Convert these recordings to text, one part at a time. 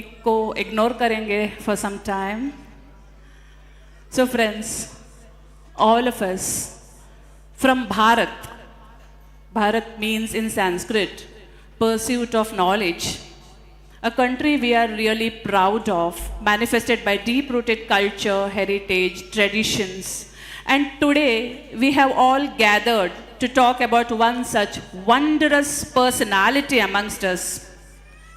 को इग्नोर करेंगे for some time. So friends, all of us from Bharat. Bharat means in Sanskrit, pursuit of knowledge. A country we are really proud of, manifested by deep-rooted culture, heritage, traditions. And today, we have all gathered to talk about one such wondrous personality amongst us.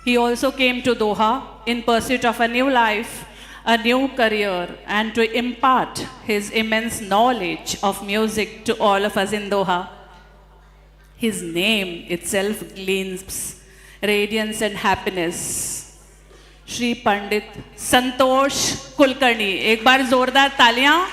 He also came to Doha in pursuit of a new life, a new career, and to impart his immense knowledge of music to all of us in Doha. His name itself gleams radiance and happiness. Shri Pandit Santhosh Kulkarni. एक बार जोरदार तालियां.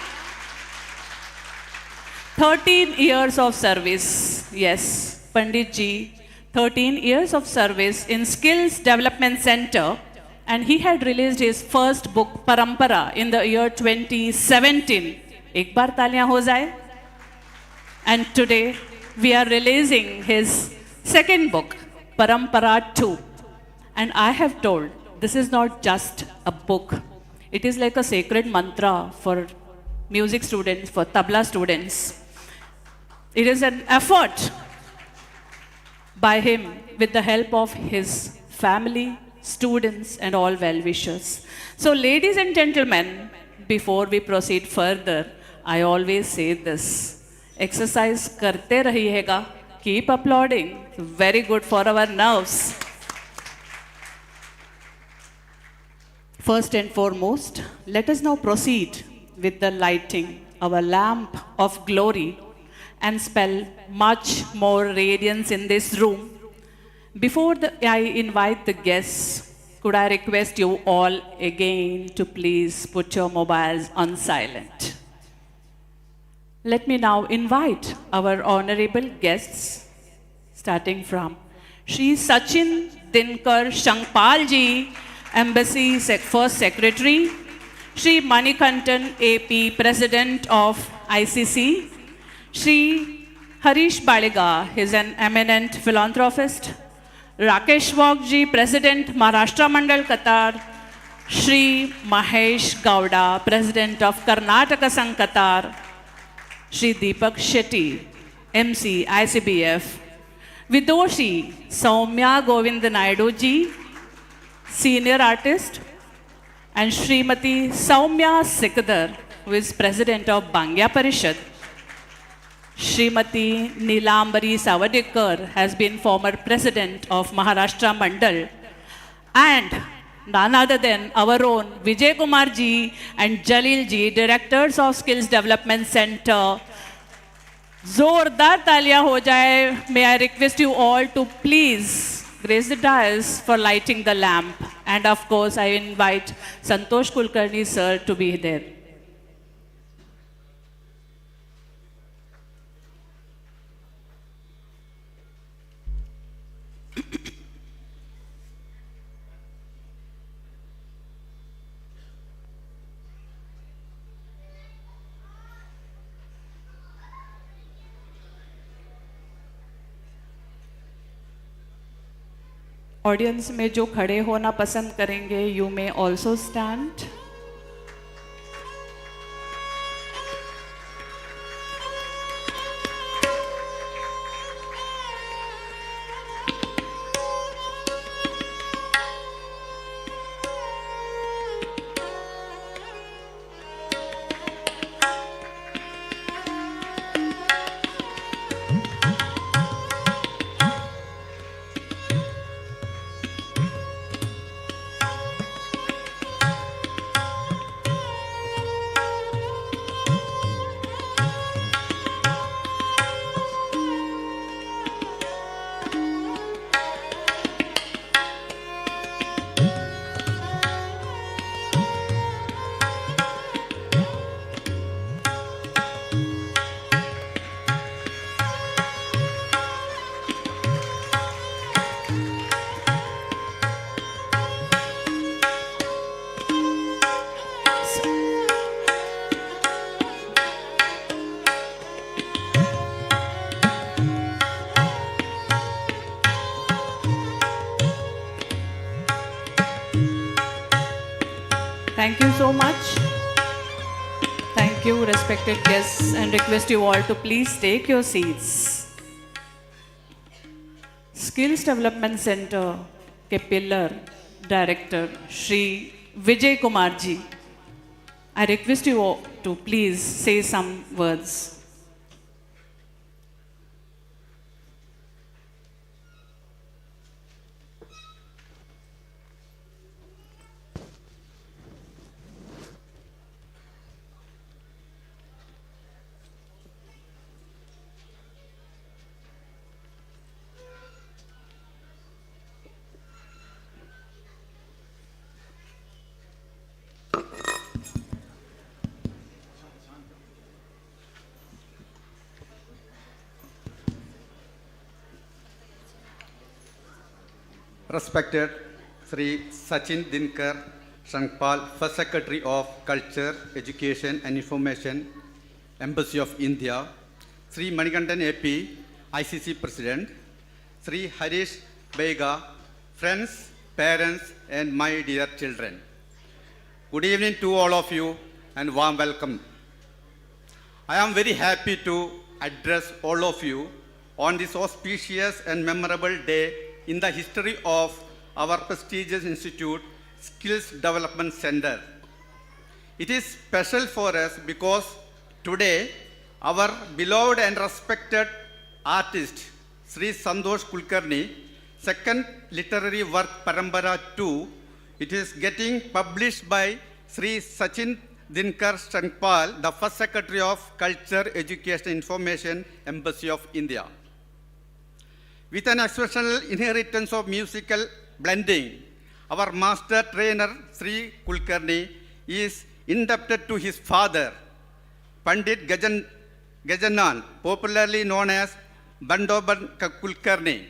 13 years of service. Yes, Pandit ji, 13 years of service in Skills Development Center, and he had released his first book, Parampara, in the year 2017. एक बार तालियां हो जाए. And today, we are releasing his second book, Parampara 2. And I have told, this is not just a book. It is like a sacred mantra for music students, for tabla students. It is an effort by him with the help of his family, students, and all well-wishers. So ladies and gentlemen, before we proceed further, I always say this. Exercise karte rahiyega. Keep applauding. Very good for our nerves. First and foremost, let us now proceed with the lighting our lamp of glory and spell much more radiance in this room. Before I invite the guests, could I request you all again to please put your mobiles on silent. Let me now invite our honorable guests, starting from Shri Sachin Dinkar Shankpal ji, Embassy First Secretary, Shri Manikantan AP, President of ICC, Shri Harish Baliga, he is an eminent philanthropist, Rakesh Vog ji, President Maharashtra Mandal Qatar, Shri Mahesh Gowda, President of Karnataka Sangh Qatar, Shri Deepak Shetti, MC, ICBF, Vidoshi Soumya Govind Naidu ji, Senior Artist, and Srimati Soumya Sikadar, who is President of Bangya Parishad. Srimati Neelambari Savadekar has been former President of Maharashtra Mandal, and none other than our own Vijay Kumar ji and Jalil ji, Directors of Skills Development Center. Zordar taaliyan ho jaye. May I request you all to please grace the dais for lighting the lamp. And of course, I invite Santhosh Kulkarni sir to be there. Audience में जो खड़े होना पसंद करेंगे, you may also stand. Thank you so much. Thank you, respected guests, and request you all to please take your seats. Skills Development Center के pillar director Shri Vijay Kumar ji. I request you all to please say some words. Respected Sri Sachin Dinkar Shankpal, First Secretary of Culture, Education and Information, Embassy of India, Sri Manikandan AP, ICC President, Sri Harish Bega, friends, parents, and my dear children. Good evening to all of you and warm welcome. I am very happy to address all of you on this auspicious and memorable day in the history of our prestigious institute, Skills Development Center. It is special for us because today our beloved and respected artist, Sri Santhosh Kulkarni, second literary work Parampara 2, it is getting published by Sri Sachin Dinkar Shankpal, the First Secretary of Culture, Education and Information, Embassy of India. With an exceptional inheritance of musical blending, our master trainer Sri Kulkarni is indebted to his father, Pandit Gajanan, popularly known as Bandoban Kulkarni.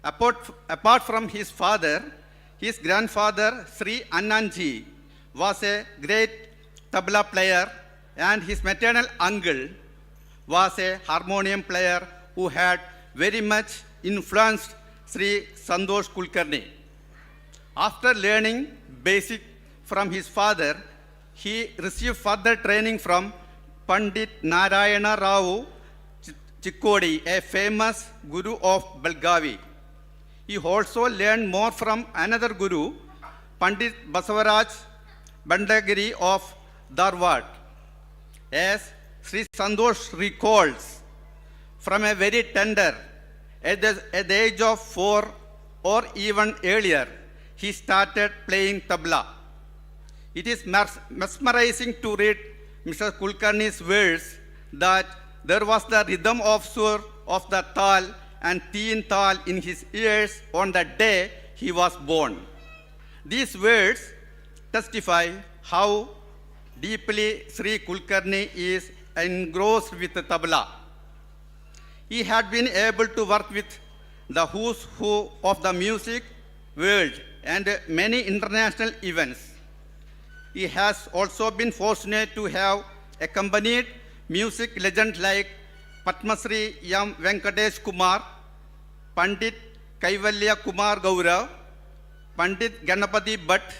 Apart from his father, his grandfather Sri Anandji was a great tabla player, and his maternal uncle was a harmonium player who had very much influenced Sri Santhosh Kulkarni. After learning basic from his father, he received further training from Pandit Narayana Rao Chikkodi, a famous guru of Belgavi. He also learned more from another guru, Pandit Basavaraj Bandagiri of Dharwad. As Sri Santhosh recalls, from a very tender, at the age of 4 or even earlier, he started playing tabla. It is mesmerizing to read Mr. Kulkarni's words that there was the rhythm of sur of the tal and teen tal in his ears on the day he was born. These words testify how deeply Sri Kulkarni is engrossed with the tabla. He had been able to work with the who's who of the music world and many international events. He has also been fortunate to have accompanied music legends like Padma Shri M. Venkatesh Kumar, Pandit Kaivalya Kumar Gaurav, Pandit Ganapati Bhatt,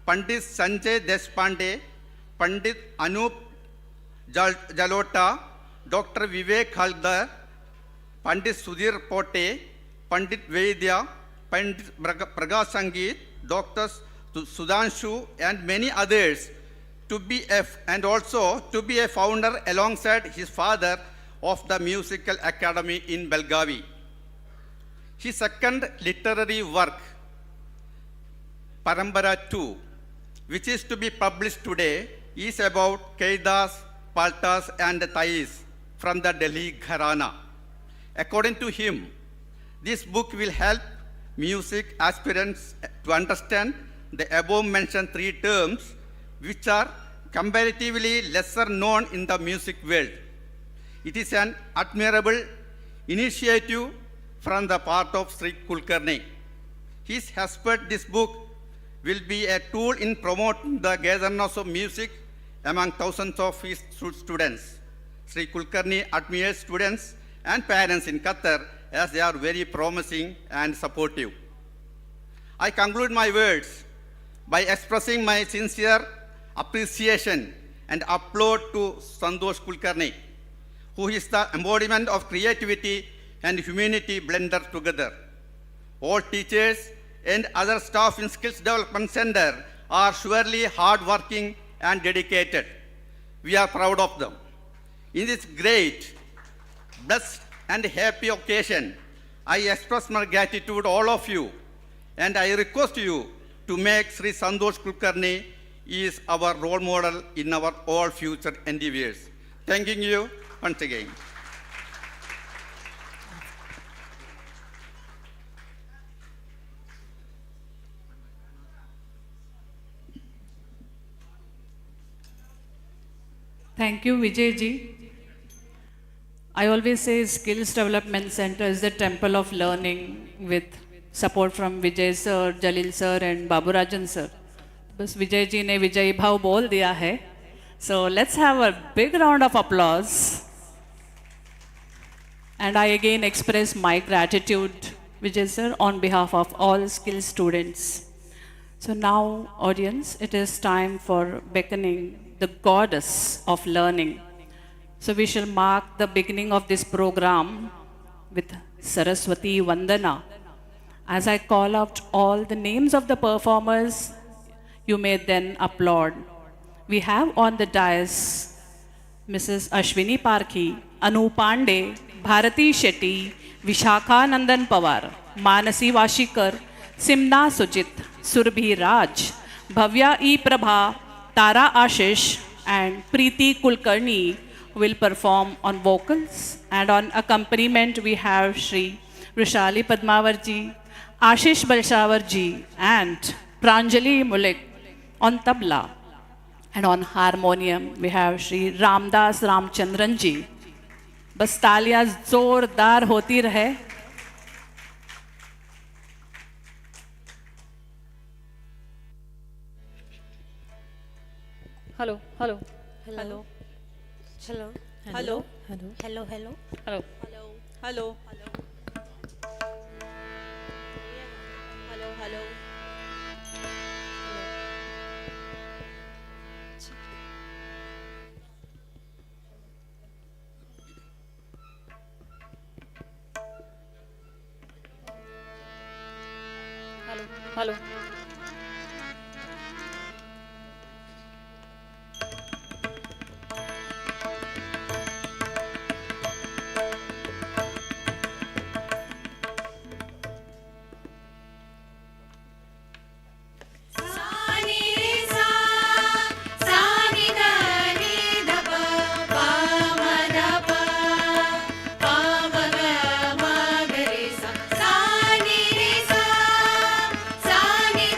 Pandit Sanjay Deshpande, Pandit Anup Jalota, Dr. Vivek Haldar, Pandit Sudhir Pote, Pandit Vaidya, Pandit Prakash Sangeet, Dr. Sudhanshu, and many others, and also to be a founder alongside his father of the Musical Academy in Belgavi. His second literary work, Parampara 2, which is to be published today, is about Kaidas, Paltas, and Thais from the Delhi Gharana. According to him, this book will help music aspirants to understand the above-mentioned 3 terms, which are comparatively lesser known in the music world. It is an admirable initiative from the part of Sri Kulkarni. He expects this book will be a tool in promoting the gatherness of music among thousands of his students. Sri Kulkarni admires students and parents in Qatar as they are very promising and supportive. I conclude my words by expressing my sincere appreciation and applaud to Santhosh Kulkarni, who is the embodiment of creativity and humanity blended together. All teachers and other staff in Skills Development Center are surely hardworking and dedicated. We are proud of them. In this great, blessed, and happy occasion, I express my gratitude to all of you, and I request you to make Sri Santhosh Kulkarni is our role model in our all future endeavors. Thanking you once again. Thank you, Vijay ji. I always say Skills Development Center is the temple of learning with support from Vijay sir, Jalil sir and Baburajan sir. बस विजय जी ने विजयी भाव बोल दिया है. So let's have a big round of applause. And I again express my gratitude, Vijay sir, on behalf of all skills students. So now, audience, it is time for beckoning the goddess of learning. So we shall mark the beginning of this program with Saraswati Vandana. As I call out all the names of the performers, you may then applaud. We have on the dais Mrs. Ashwini Parkhi, Anu Pande, Bharati Shetti, Vishakha Nandan Pawar, Manasi Vashikar, Simna Sujit, Surbhi Raj, Bhavya E. Prabha, Tara Ashish, and Preeti Kulkarni will perform on vocals, and on accompaniment we have Shri Vrishali Padmavarji, Ashish Balshavarji, and Pranjali Mulik on tabla. And on harmonium we have Shri Ramdas Ramchandran ji. बस तालियां जोरदार होती रहे. Hello, hello, Hello. hello, Hello. hello, Hello. Hello. hello. Hello. Hello. Hello. Hello. Sa ni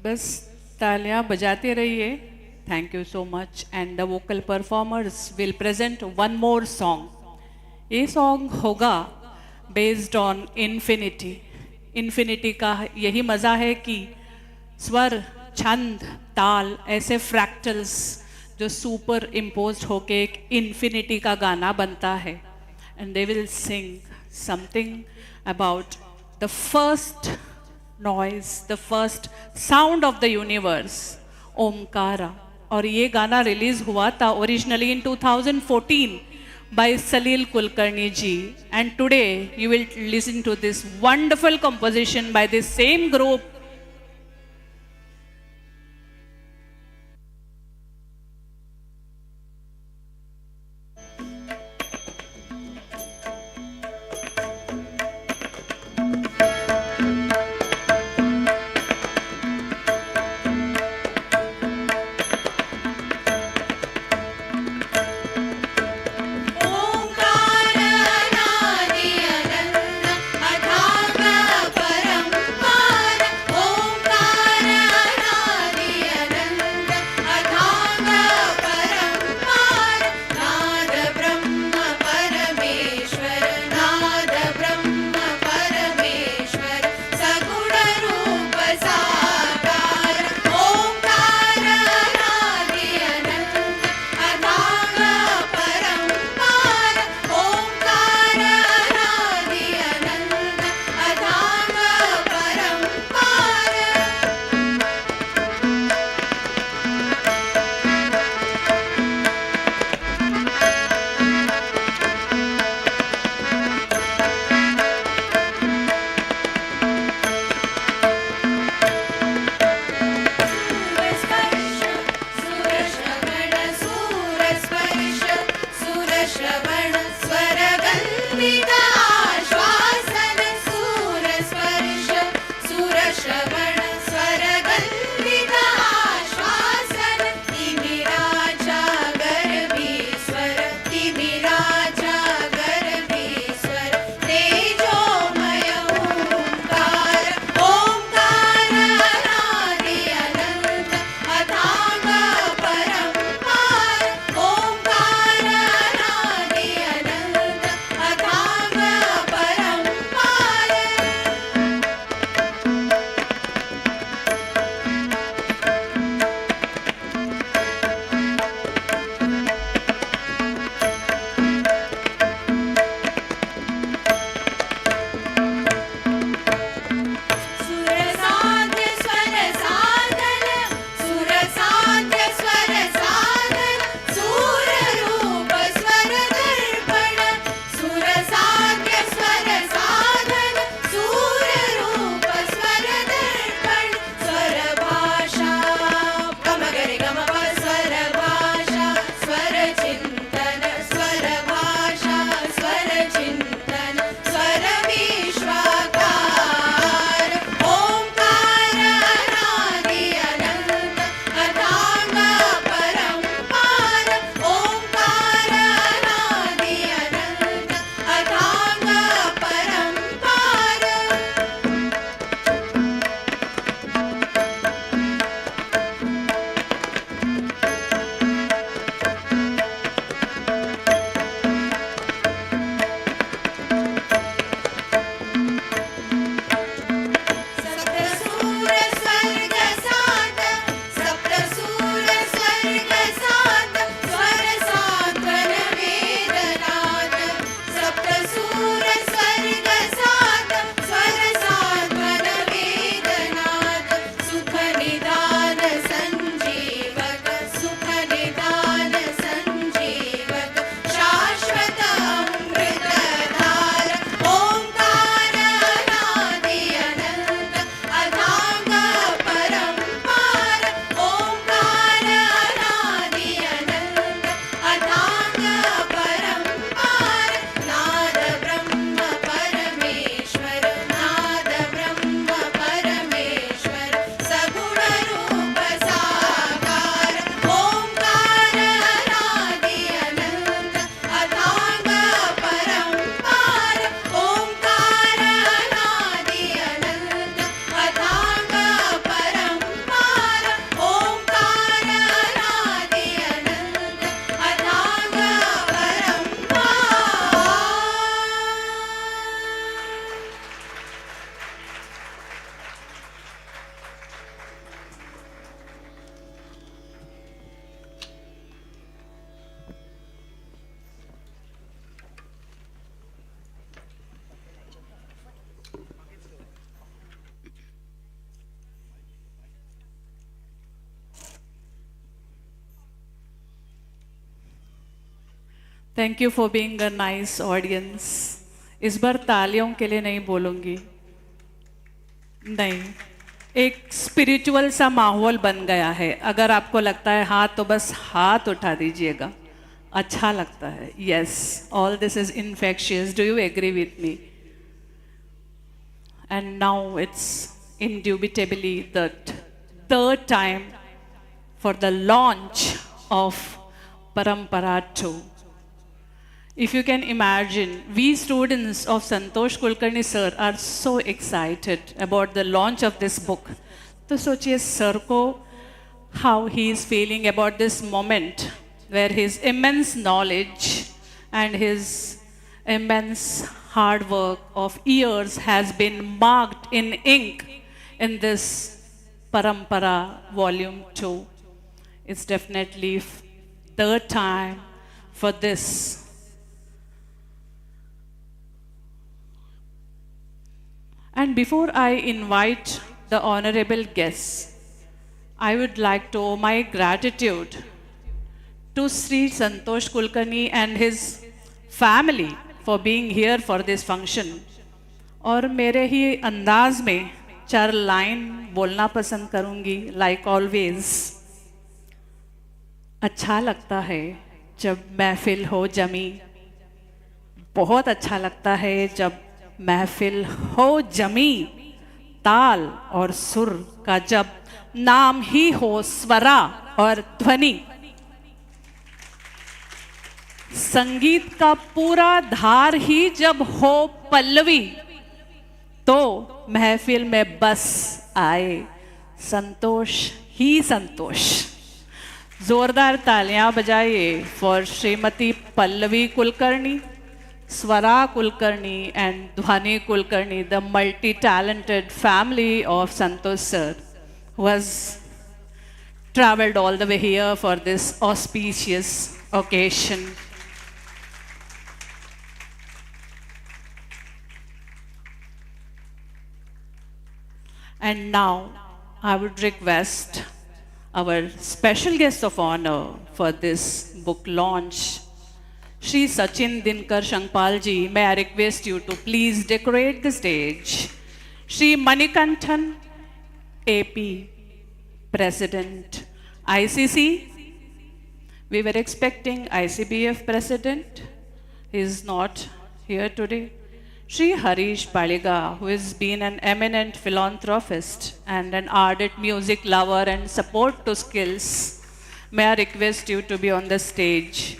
बस तालियां बजाते रहिए. Thank you so much. And the vocal performers will present one more song. ये song होगा based on infinity. Infinity का यही मज़ा है कि स्वर, छंद, ताल ऐसे फ्रैक्टल्स जो सुपर इम्पोज्ड होके एक infinity का गाना बनता है. And they will sing something about the first noise, the first sound of the universe, Omkara. और ये गाना रिलीज हुआ था originally in 2014 by Salil Kulkarni ji, and today you will listen to this wonderful composition by this same group. ओंकार नादि अनंत अथांग परंपार Thank you for being a nice audience. इस बार तालियों के लिए नहीं बोलूँगी, नहीं, एक स्पिरिचुअल सा माहौल बन गया है. अगर आपको लगता है हाँ तो बस हाथ उठा दीजिएगा, अच्छा लगता है. Yes, all this is infectious. Do you agree with me? And now it's indubitably the third time for the launch of Parampara 2. If you can imagine, we students of Santhosh Kulkarni sir are so excited about the launch of this book. तो सोचिए sir को how he is feeling about this moment where his immense knowledge and his immense hard work of years has been marked in ink in this Parampara Volume-2. It's definitely third time for this. And before I invite the honorable guests, I would like to owe my gratitude to Sri Santhosh Kulkarni and his family for being here for this function. और मेरे ही अंदाज में 4 line बोलना पसंद करूँगी, like always. अच्छा लगता है जब महफिल हो जमी, बहुत अच्छा लगता है जब महफिल हो जमी, ताल और सुर का जब नाम ही हो स्वरा और ध्वनि, संगीत का पूरा धार ही जब हो पल्लवी, तो महफिल में बस आए संतोष ही संतोष. जोरदार तालियां बजाइए for Shrimati Pallavi Kulkarni, Swara Kulkarni and Dhwani Kulkarni, the multi-talented family of Santhosh sir, who has traveled all the way here for this auspicious occasion. And now I would request our special guest of honor for this book launch, Shri Sachin Dinkar Shankpal ji, may I request you to please decorate the stage. Shri Manikanthan, AP, President, ICC. We were expecting ICBF President. He is not here today. Shri Harish Baliga, who has been an eminent philanthropist and an ardent music lover and support to skills. May I request you to be on the stage.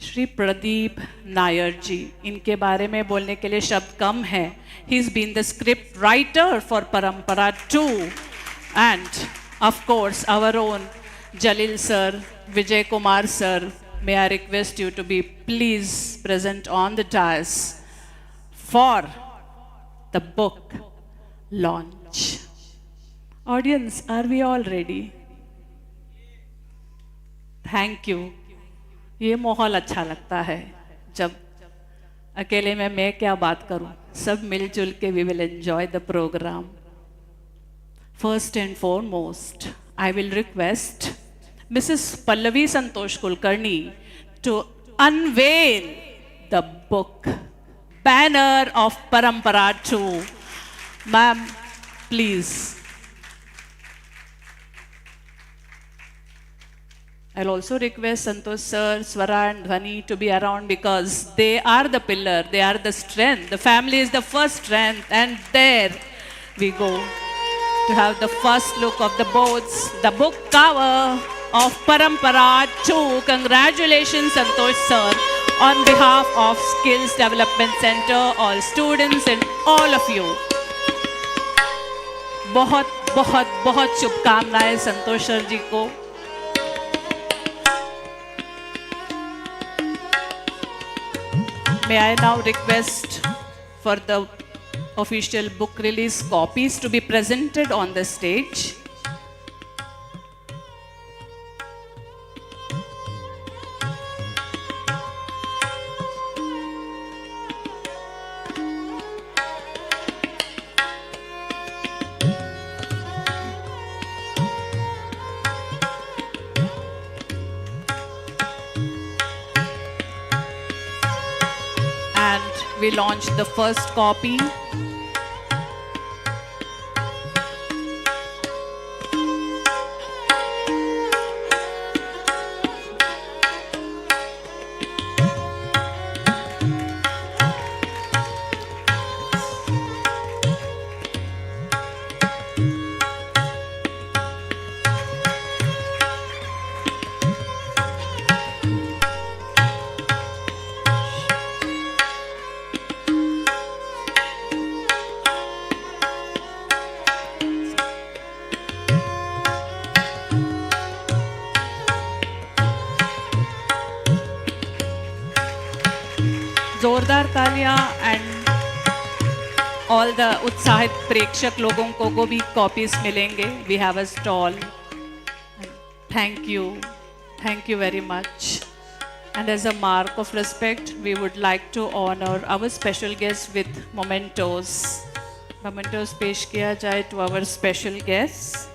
Shri Pradeep Nair ji, इनके बारे में बोलने के लिए शब्द कम है. He is been the script writer for Parampara 2 and of course our own Jalil sir, Vijay Kumar sir. May I request you to be please present on the dais for the book launch. Audience, are we all ready? Thank you. ये माहौल अच्छा लगता है जब अकेले में मैं क्या बात करूं, सब मिलजुल के we will enjoy the programme. First and foremost I will request Mrs Pallavi Santosh Kulkarni to unveil the book banner of Parampara 2. Ma'am please. I'll also request Santhosh sir, Swara and Dhwani to be around because they are the pillar, they are the strength. The family is the first strength, and there we go to have the first look of the book cover of Parampara 2. Congratulations Santhosh sir on behalf of Skills Development Center, all students and all of you. बहुत बहुत बहुत शुभकामनाएं संतोष sir जी को. May I now request for the official book release copies to be presented on the stage. and we launched the first copy. जोरदार तालियां and all the उत्साहित प्रेक्षक लोगों को भी कॉपीज मिलेंगे. We have a stall. Thank you very much. And as a mark of respect, we would like to honor our special guests with mementos. Mementos पेश किया जाए to our special guests.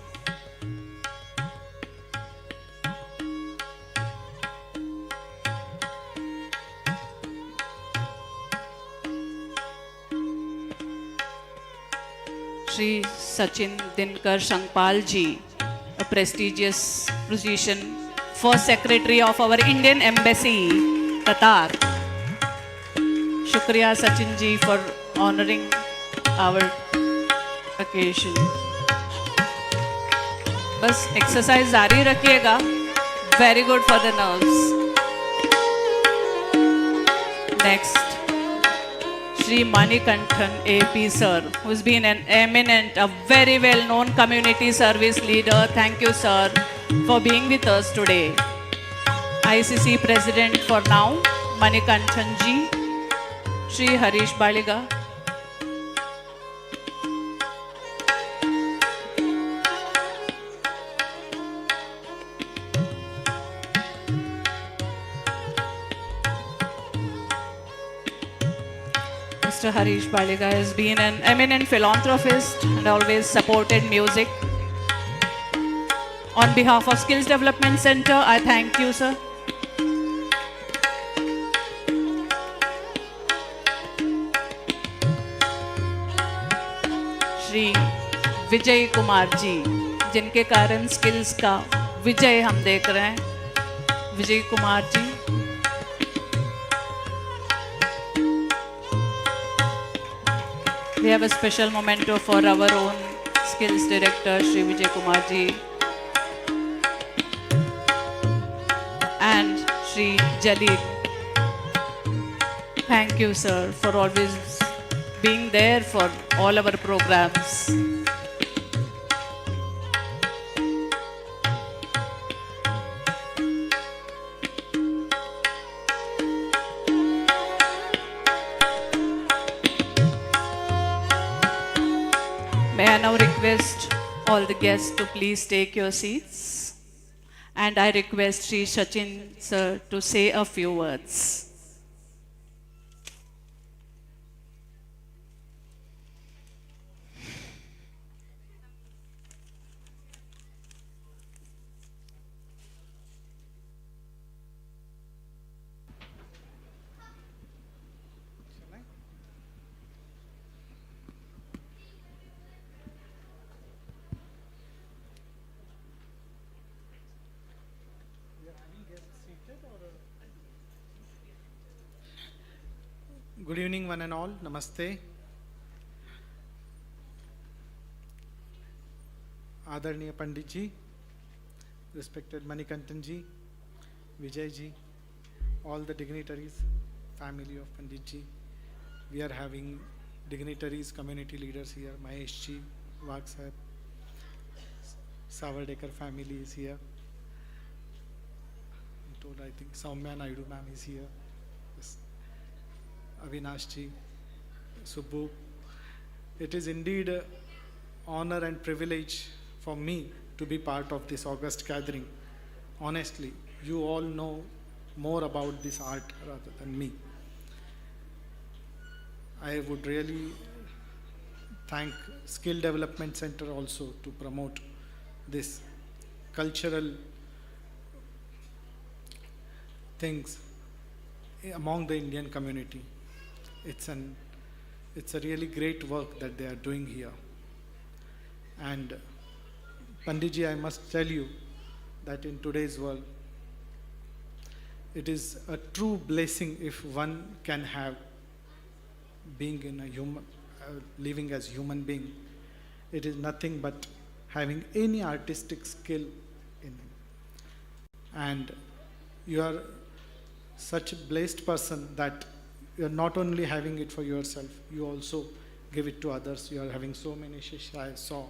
Shri Sachin Dinkar Shangpal ji, a prestigious position, first secretary of our Indian Embassy, Qatar. Shukriya Sachin ji for honoring our occasion. बस exercise जारी रखिएगा. Very good for the nerves. Next. Shri Manikanthan AP sir, who's been an eminent, a very well-known community service leader. Thank you, sir, for being with us today. ICC President for now, Manikanthan ji. Shri Harish Baliga. Mr. Harish Baliga has been an eminent philanthropist and always supported music. On behalf of Skills Development Center, I thank you, sir. Shri Vijay Kumar ji, जिनके कारण skills का विजय हम देख रहे हैं. Vijay Kumar ji. We have a special memento for our own skills director, Shri Vijay Kumar ji, and Shri Jalil. Thank you, sir, for always being there for all our programs. May I now request all the guests to please take your seats. And I request Shri Sachin sir to say a few words. Good evening, one and all. Namaste. Adarniya Pandit ji, respected Manikanthan ji, Vijay ji, all the dignitaries, family of Pandit ji. We are having dignitaries, community leaders here. Mahesh ji, Wag sahab, Savardekar family is here. I'm told, I think Soumya Naidu ma'am is here. Yes. Avinash ji, Subbu. It is indeed an honor and privilege for me to be part of this august gathering. Honestly, you all know more about this art rather than me. I would really thank Skill Development Center also to promote this cultural things among the Indian community. it's a really great work that they are doing here. And Panditji, I must tell you that in today's world, it is a true blessing if one can have being in a human, living as human being. It is nothing but having any artistic skill in him. And you are such a blessed person that you are not only having it for yourself, you also give it to others. You are having so many shishya. I saw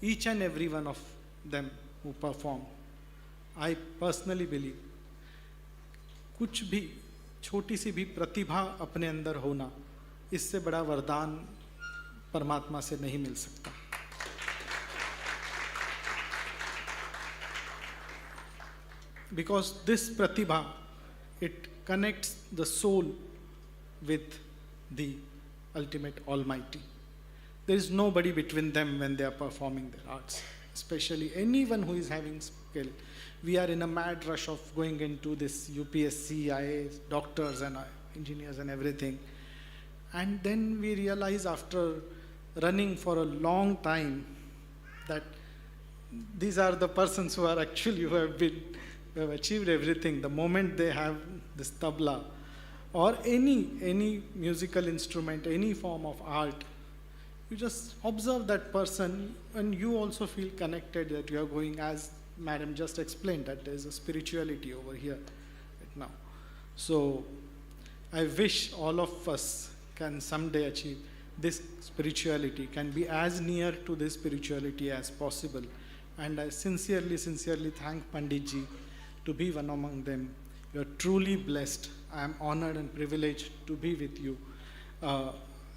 each and every one of them who perform. I personally believe कुछ भी छोटी सी भी प्रतिभा अपने अंदर होना, इससे बड़ा वरदान परमात्मा से नहीं मिल सकता. Because this pratibha, it connects the soul with the ultimate Almighty. There is nobody between them when they are performing their arts, especially anyone who is having skill. We are in a mad rush of going into this UPSC, IAS, doctors and engineers and everything. And then we realize after running for a long time that these are the persons who are actually, who have achieved everything. The moment they have this tabla or any musical instrument, any form of art, you just observe that person and you also feel connected that you are going, as Madam just explained, that there is a spirituality over here right now. So I wish all of us can someday achieve this spirituality, can be as near to this spirituality as possible. And I sincerely thank Panditji to be one among them. You are truly blessed. I am honored and privileged to be with you.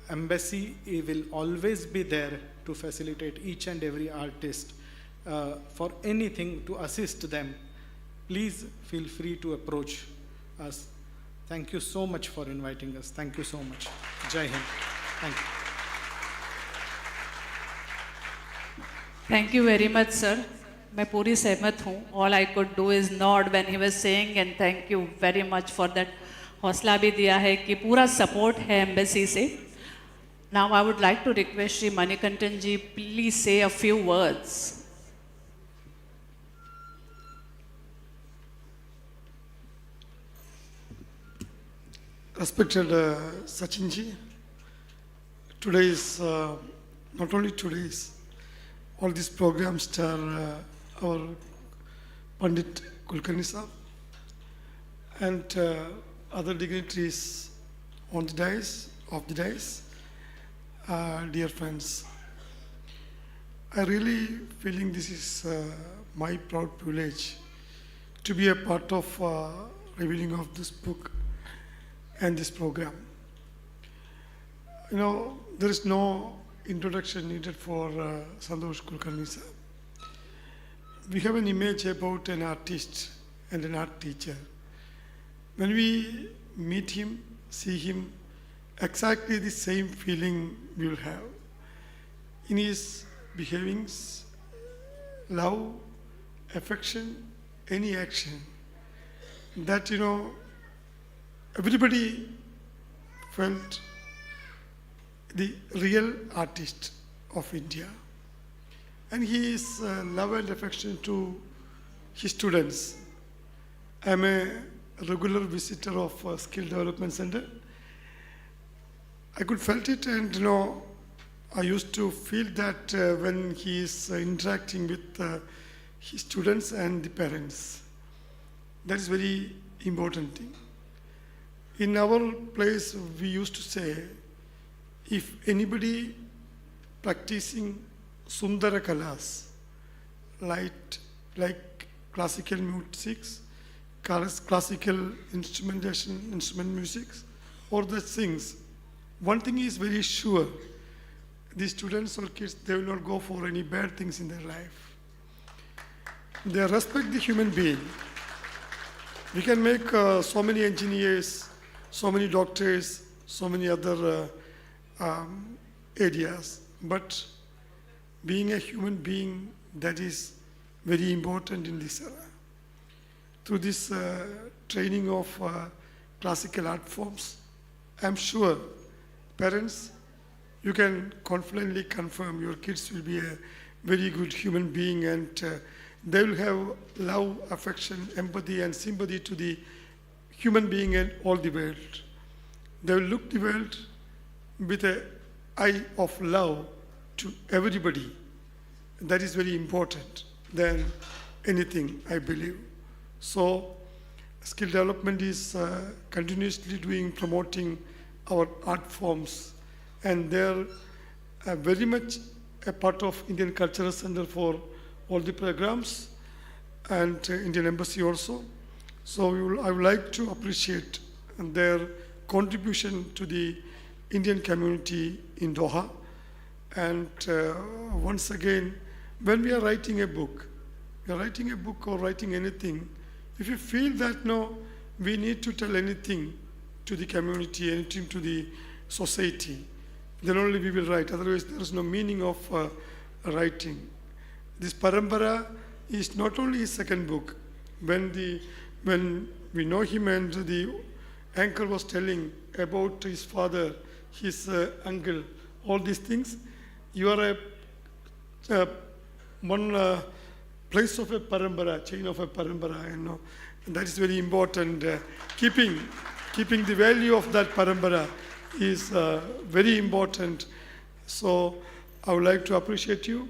Embassy will always be there to facilitate each and every artist for anything, to assist them. Please feel free to approach us. Thank you so much for inviting us. Thank you so much. Jai Hind. Thank you. Thank you very much, sir. मैं पूरी सहमत हूँ. All I could do is nod when he was saying, and thank you very much for that. हौसला भी दिया है कि पूरा support है embassy से. Now I would like to request Shri Manikantan ji, please say a few words. Respected Sachinji, today is not only today's, all these programs star our Pandit Kulkarni Sahab and other dignitaries on the dais, of the dais, dear friends. I really feeling this is my proud privilege to be a part of revealing of this book and this program. You know, there is no introduction needed for Santhosh Kulkarni sir. We have an image about an artist and an art teacher. When we meet him, see him, exactly the same feeling we will have. In his behavings, love, affection, any action, that, you know, everybody felt the real artist of India. And he is love and affection to his students. I am a regular visitor of Skill Development Center. I could felt it, and, you know, I used to feel that when he is interacting with his students and the parents. That is very important thing. In our place, we used to say, if anybody practicing Sundara Kalas, like classical musics, classical instrument musics, or the things, one thing is very sure, the students or kids, they will not go for any bad things in their life. They respect the human being. We can make so many engineers, so many doctors, so many other areas, but being a human being, that is very important in this era. Through this training of classical art forms I'm sure, parents, you can confidently confirm your kids will be a very good human being, and they will have love, affection, empathy, and sympathy to the human being and all the world. They will look the world with an eye of love to everybody. That is very important than anything, I believe. So, skill development is continuously promoting our art forms, and they're very much a part of Indian Cultural Center for all the programs, and Indian Embassy also. So I would like to appreciate their contribution to the Indian community in Doha. And once again, when we are writing a book, or writing anything, if you feel that no, we need to tell anything to the community, anything to the society, then only we will write. Otherwise, there is no meaning of writing. This Parampara is not only his second book. When we know him, and the anchor was telling about his father, his uncle, all these things, you are one place of a Parampara, chain of a Parampara, you know. And that is very important. Keeping the value of that Parampara is very important. So I would like to appreciate you,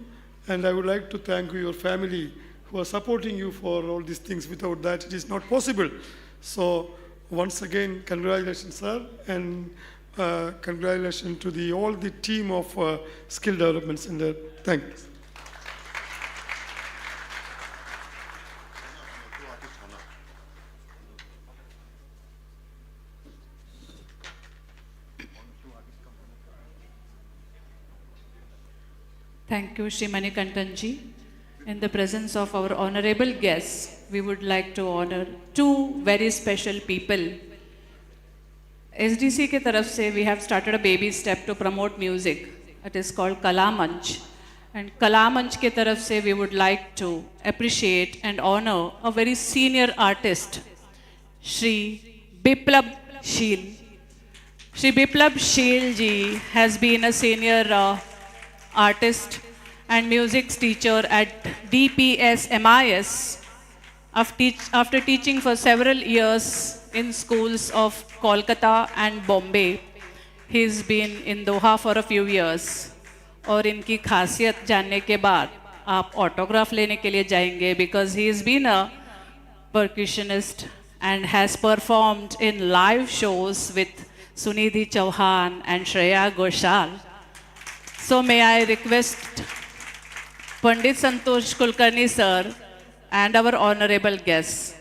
and I would like to thank your family who are supporting you for all these things. Without that, it is not possible. So once again, congratulations, sir, and congratulations to all the team of Skill Development Center. Thanks. Thank you, Shri Manikantanji. In the presence of our honorable guests, we would like to honor two very special people. SDC ke taraf se we have started a baby step to promote music. It is called Kala Manch. And Kala Manch ke taraf se we would like to appreciate and honor a very senior artist, Shri Biplab Sheel. Shri Biplab Sheel ji has been a senior artist and music teacher at DPS MIS. After teaching for several years in schools of Kolkata and Bombay, he's been in Doha for a few years. और इनकी खासियत जानने के बाद आप autograph लेने के लिए जाएंगे, because he has been a percussionist and has performed in live shows with Sunidhi Chauhan and Shreya Ghoshal. So may I request Pandit Santhosh Kulkarni sir and our honorable guests.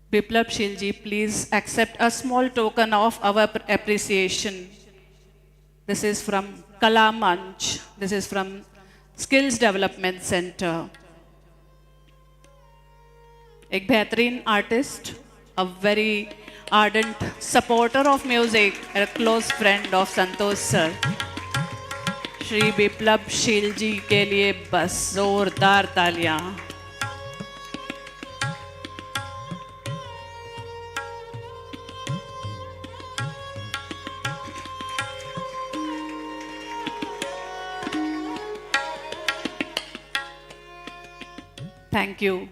Biplab Shilji, please accept a small token of our appreciation. This is from Kala Manch. This is from Skills Development Center. एक बेहतरीन artist, a very ardent supporter of music, and a close friend of Santhosh sir. Shri Biplab शील जी के लिए बस जोरदार तालियां. Thank you.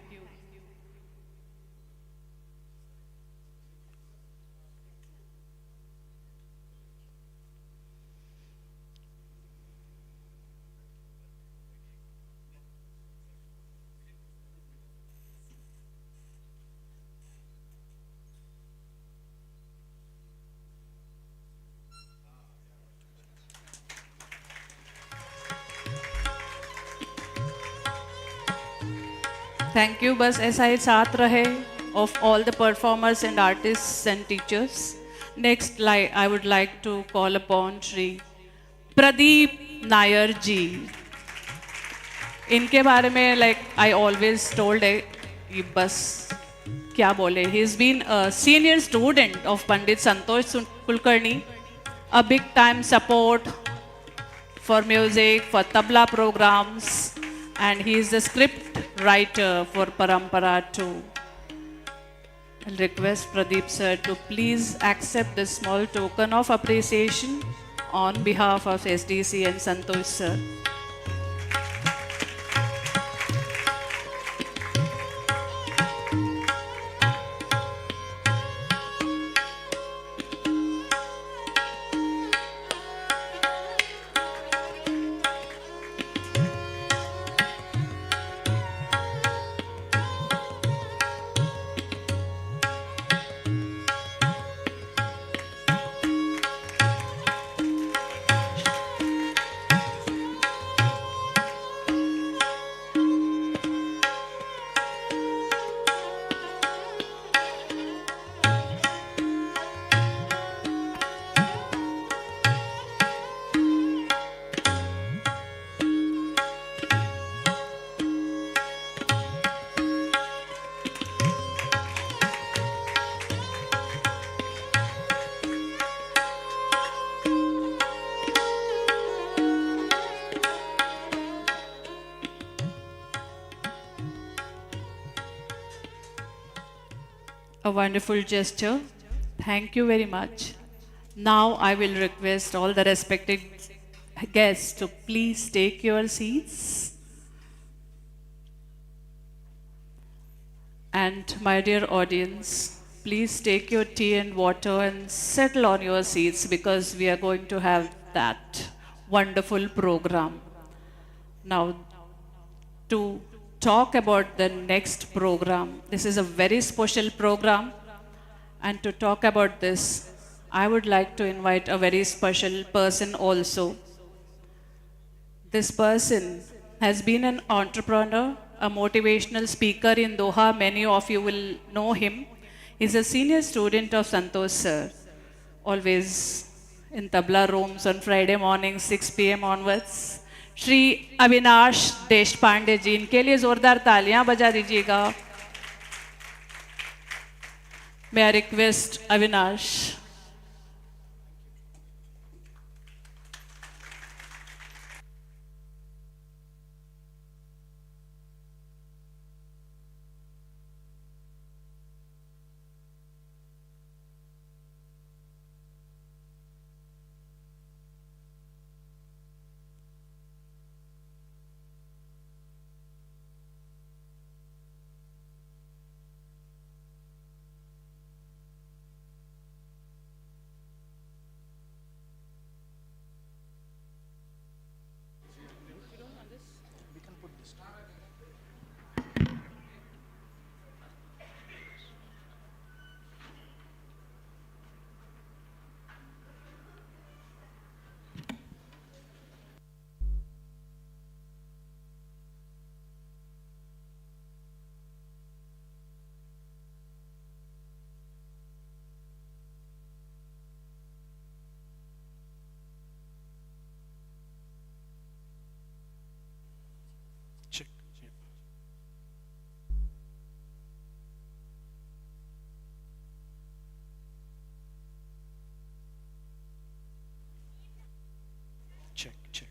Thank you. बस ऐसा ही साथ रहे of all the performers and artists and teachers. Next, I would like to call upon Shri Pradeep Nair ji. इनके बारे में I always told कि बस क्या बोले. He's been a senior student of Pandit Santhosh Kulkarni, a big time support for music, for tabla programs, and he is the script writer for Parampara 2. I'll request Pradeep sir to please accept this small token of appreciation on behalf of SDC and Santhosh sir. A wonderful gesture. Thank you very much. Now I will request all the respected guests to please take your seats. And my dear audience, please take your tea and water and settle on your seats because we are going to have that wonderful program. Now, to talk about the next program, this is a very special program. And to talk about this, I would like to invite a very special person also. This person has been an entrepreneur, a motivational speaker in Doha. Many of you will know him. He's a senior student of Santhosh sir, always in tabla rooms on Friday morning, 6 p.m. onwards. Shri Avinash Deshpande जी, इनके लिए जोरदार तालियां बजा दीजिएगा. May I request Avinash? Check. Yeah. Check, check.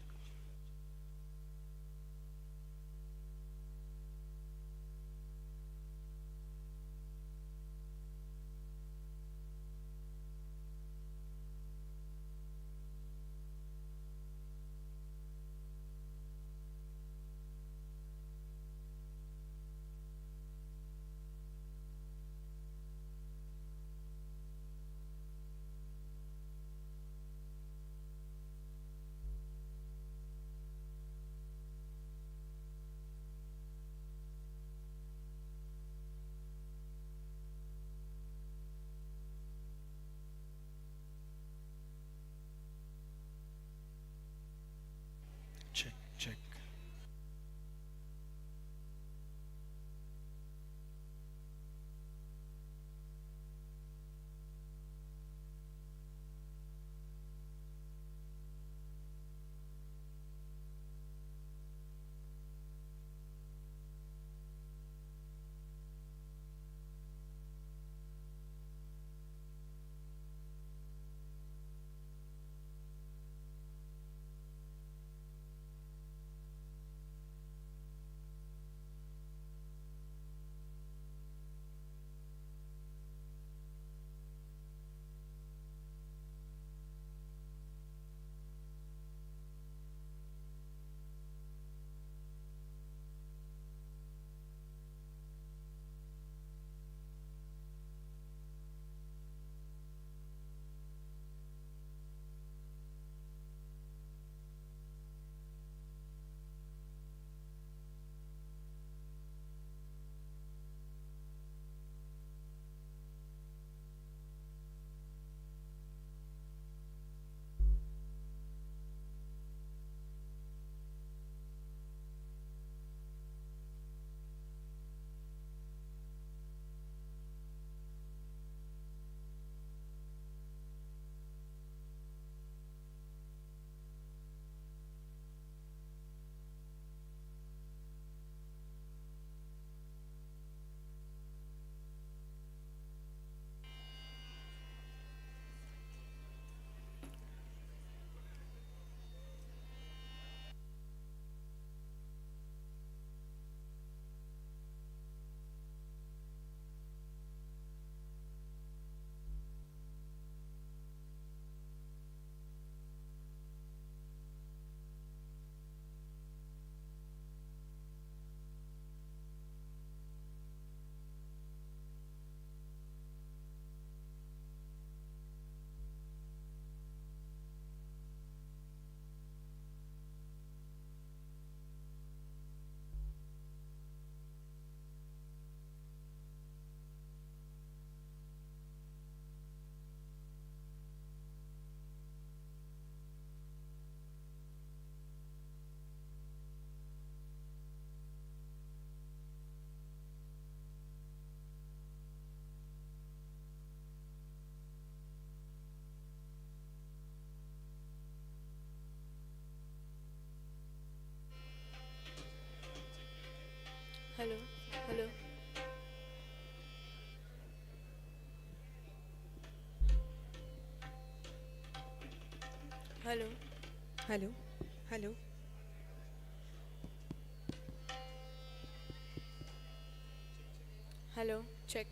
Hello. Hello. Hello. Hello. Check.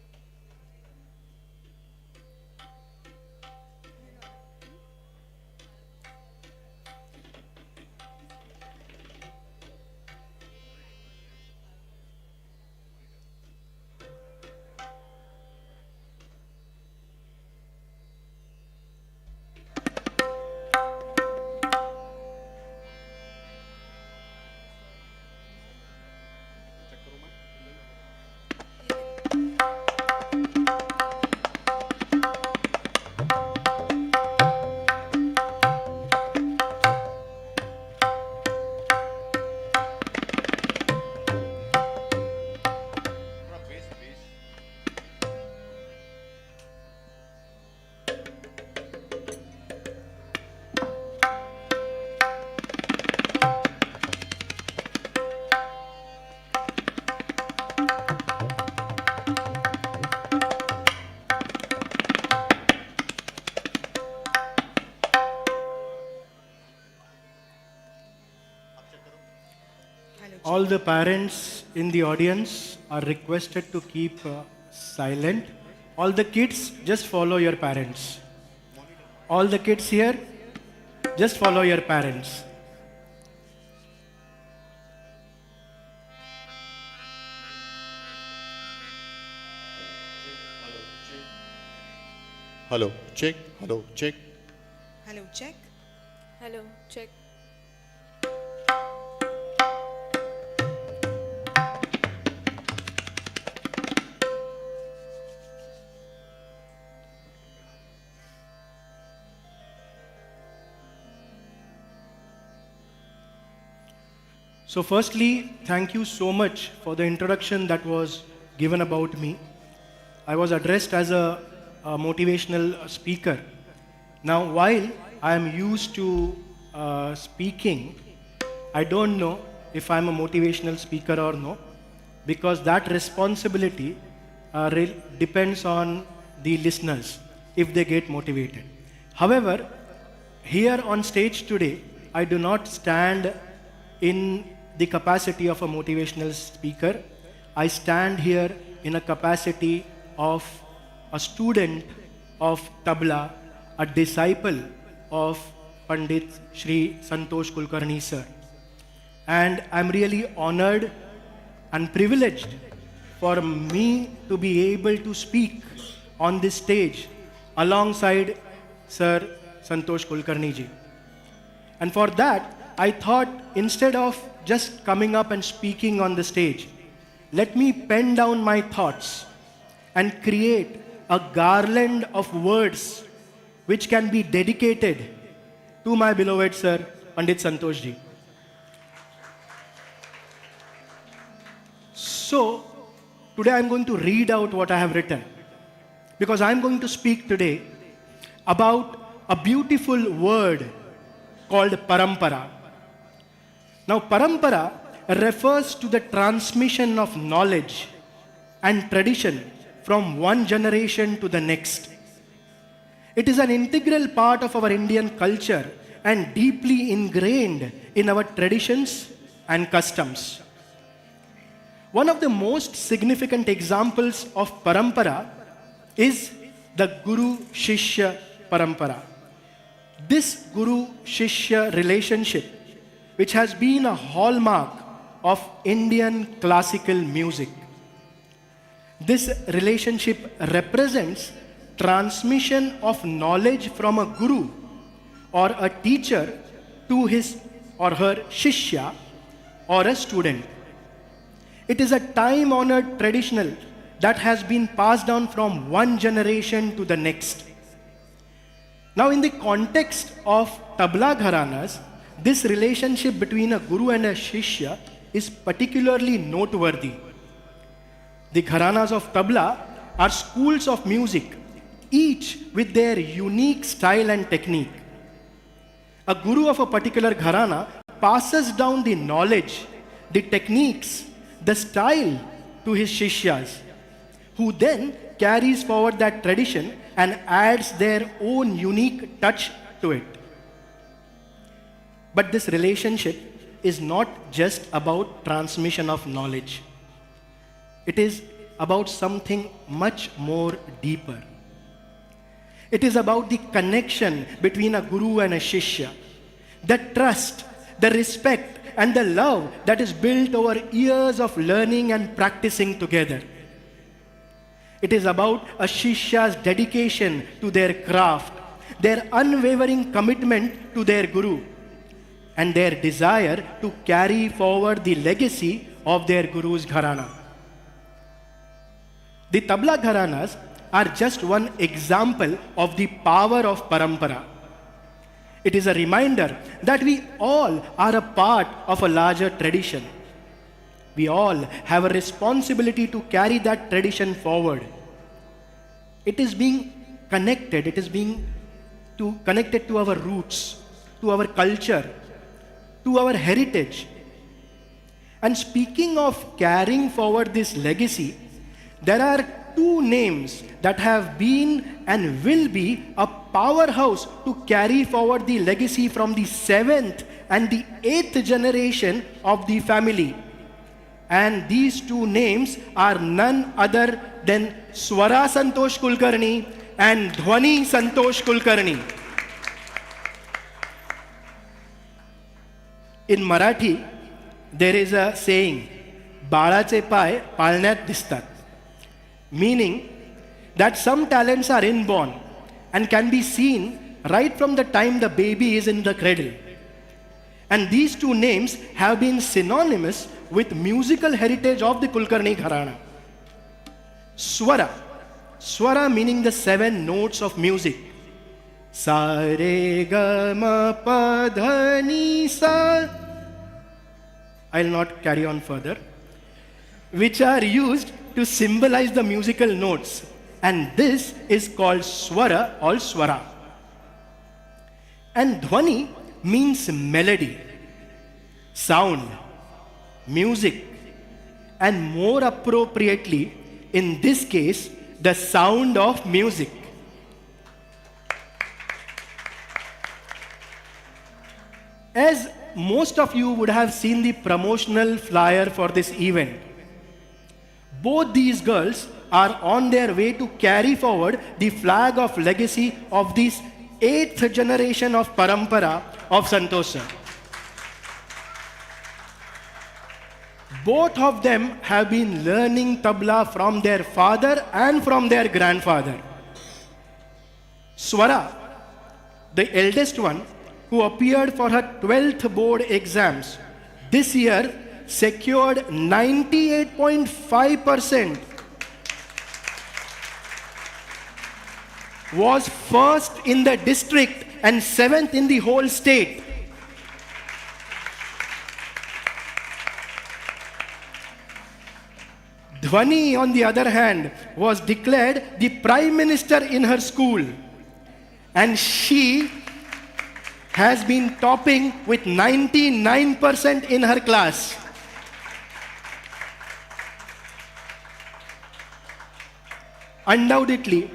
All the parents in the audience are requested to keep silent. All the kids, just follow your parents. All the kids here, just follow your parents. Hello, check. Hello, check. Hello. Check. Hello. Check. So firstly, thank you so much for the introduction that was given about me. I was addressed as a motivational speaker. Now, while I am used to speaking, I don't know if I'm a motivational speaker or no, because that responsibility depends on the listeners if they get motivated. However, here on stage today, I do not stand in the capacity of a motivational speaker. I stand here in a capacity of a student of tabla, a disciple of Pandit Shri Santhosh Kulkarni sir. And I'm really honored and privileged for me to be able to speak on this stage alongside Sir Santhosh Kulkarni ji. And for that, I thought instead of just coming up and speaking on the stage, let me pen down my thoughts and create a garland of words which can be dedicated to my beloved Sir Pandit Santhosh ji. So, today I'm going to read out what I have written, because I'm going to speak today about a beautiful word called Parampara. Now, Parampara refers to the transmission of knowledge and tradition from one generation to the next. It is an integral part of our Indian culture and deeply ingrained in our traditions and customs. One of the most significant examples of Parampara is the Guru-Shishya Parampara. This Guru-Shishya relationship, which has been a hallmark of Indian classical music. This relationship represents transmission of knowledge from a guru or a teacher to his or her shishya or a student. It is a time-honored traditional that has been passed down from one generation to the next. Now, in the context of tabla gharanas, this relationship between a guru and a shishya is particularly noteworthy. The gharanas of tabla are schools of music, each with their unique style and technique. A guru of a particular gharana passes down the knowledge, the techniques, the style to his shishyas, who then carries forward that tradition and adds their own unique touch to it. But this relationship is not just about transmission of knowledge. It is about something much more deeper. It is about the connection between a guru and a shishya, the trust, the respect, and the love that is built over years of learning and practicing together. It is about a shishya's dedication to their craft, their unwavering commitment to their guru, and their desire to carry forward the legacy of their guru's gharana. The tabla gharanas are just one example of the power of parampara. It is a reminder that we all are a part of a larger tradition. We all have a responsibility to carry that tradition forward. It is being connected, connected to our roots, to our culture, to our heritage. And speaking of carrying forward this legacy, there are two names that have been and will be a powerhouse to carry forward the legacy from the 7th and the 8th generation of the family. And these two names are none other than Swara Santhosh Kulkarni and Dhwani Santhosh Kulkarni. In Marathi, there is a saying, "बाळाचे पाय पाळण्यात दिसतात," meaning that some talents are inborn and can be seen right from the time the baby is in the cradle. And these two names have been synonymous with musical heritage of the Kulkarni Gharana. Swara meaning the 7 notes of music. Sa re ga ma pa dha ni sa. I'll not carry on further. Which are used to symbolize the musical notes. And this is called swara or swara. And dhwani means melody, sound, music, and more appropriately, in this case, the sound of music. As most of you would have seen the promotional flyer for this event, both these girls are on their way to carry forward the flag of legacy of this 8th generation of Parampara of Santhosh sir. Both of them have been learning tabla from their father and from their grandfather. Swara, the eldest one, who appeared for her 12th board exams, this year secured 98.5%, was first in the district and 7th in the whole state. Dhwani, on the other hand, was declared the Prime Minister in her school, and she has been topping with 99% in her class. Undoubtedly,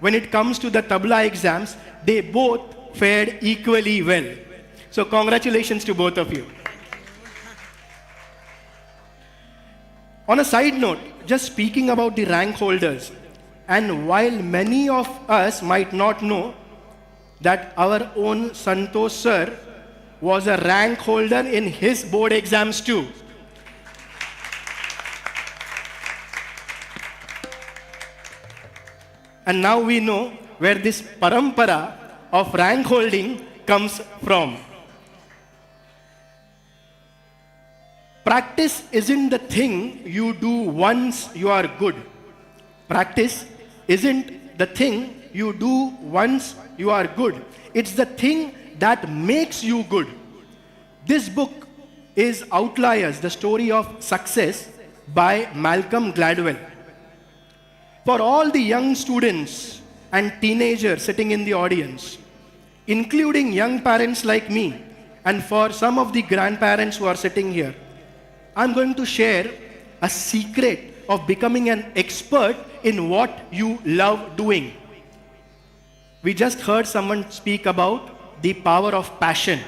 when it comes to the tabla exams, they both fared equally well. So congratulations to both of you. On a side note, just speaking about the rank holders, and while many of us might not know that our own Santhosh sir was a rank holder in his board exams too. And now we know where this parampara of rank holding comes from. Practice isn't the thing you do once you are good. Practice isn't the thing you do once you are good. It's the thing that makes you good. This book is Outliers, the Story of Success by Malcolm Gladwell. For all the young students and teenagers sitting in the audience, including young parents like me, and for some of the grandparents who are sitting here, I'm going to share a secret of becoming an expert in what you love doing. We just heard someone speak about the power of passion.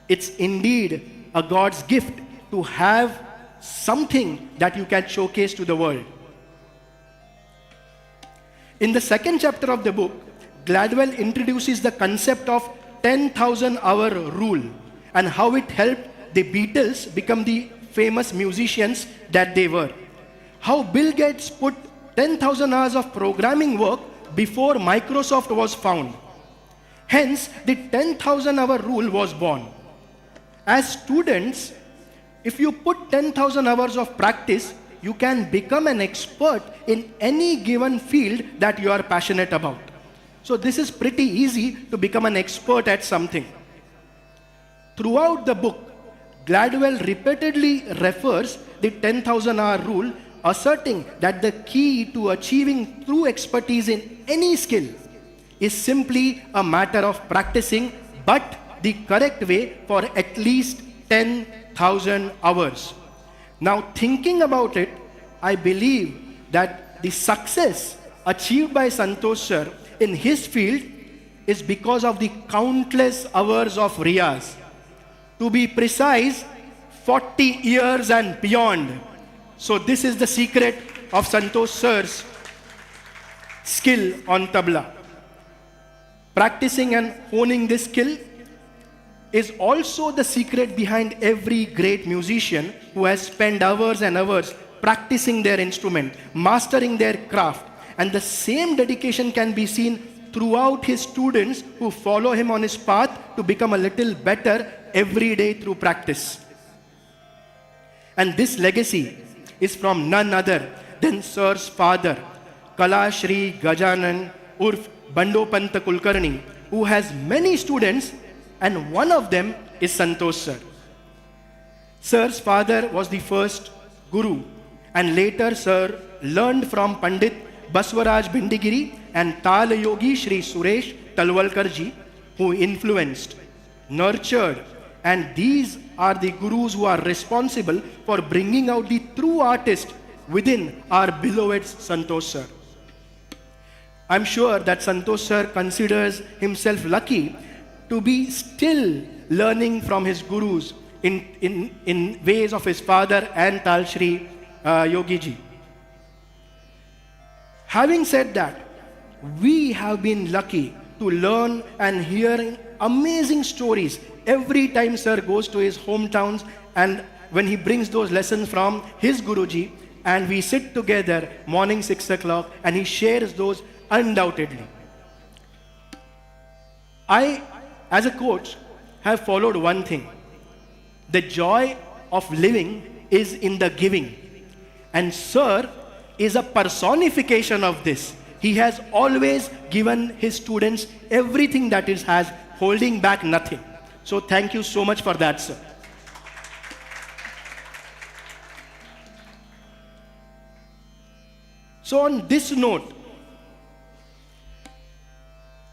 It's indeed a God's gift to have something that you can showcase to the world. In the second chapter of the book, Gladwell introduces the concept of 10,000 hour rule and how it helped the Beatles become the famous musicians that they were. How Bill Gates put 10,000 hours of programming work before Microsoft was found. Hence, the 10,000 hour rule was born. As students, if you put 10,000 hours of practice, you can become an expert in any given field that you are passionate about. So this is pretty easy to become an expert at something. Throughout the book, Gladwell repeatedly refers the 10,000 hour rule, asserting that the key to achieving true expertise in any skill is simply a matter of practicing, but the correct way for at least 10,000 hours. Now, thinking about it, I believe that the success achieved by Santhosh sir in his field is because of the countless hours of riyaz. To be precise, 40 years and beyond. So this is the secret of Santhosh sir's skill on tabla. Practicing and honing this skill is also the secret behind every great musician who has spent hours and hours practicing their instrument, mastering their craft. And the same dedication can be seen throughout his students who follow him on his path to become a little better every day through practice. And this legacy is from none other than Sir's father, Kala Shri Gajanan Urf Bandopanta Kulkarni, who has many students, and one of them is Santhosh sir. Sir's father was the first guru, and later Sir learned from Pandit Baswaraj Bindigiri and Tal Yogi Shri Suresh Talwalkarji, who influenced, nurtured, and these are the gurus who are responsible for bringing out the true artist within our beloved Santhosh sir. I'm sure that Santhosh sir considers himself lucky to be still learning from his gurus in ways of his father and Tal Shri Yogi ji. Having said that, we have been lucky to learn and hear amazing stories every time sir goes to his hometowns and when he brings those lessons from his Guruji, and we sit together morning 6 o'clock and he shares those undoubtedly. I, as a coach, have followed one thing. The joy of living is in the giving. And sir is a personification of this. He has always given his students everything that he has, holding back nothing. So thank you so much for that, sir. So on this note,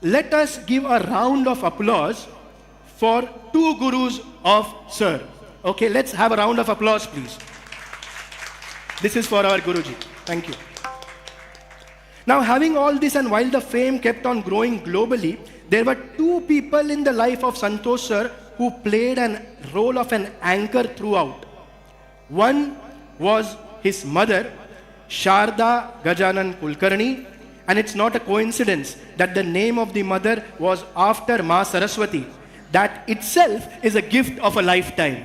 let us give a round of applause for two gurus of sir. Okay, let's have a round of applause, please. This is for our Guruji. Thank you. Now, having all this and while the fame kept on growing globally, there were two people in the life of Santhosh sir who played a role of an anchor throughout. One was his mother, Sharda Gajanan Kulkarni, and it's not a coincidence that the name of the mother was after Ma Saraswati. That itself is a gift of a lifetime.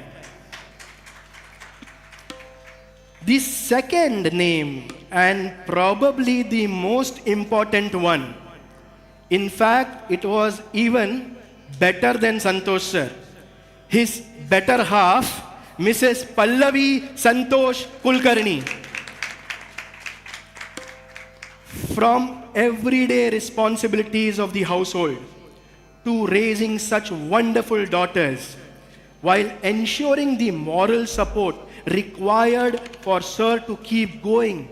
The second name, and probably the most important one, in fact, it was even better than Santhosh sir. His better half, Mrs. Pallavi Santhosh Kulkarni. From everyday responsibilities of the household to raising such wonderful daughters, while ensuring the moral support required for sir to keep going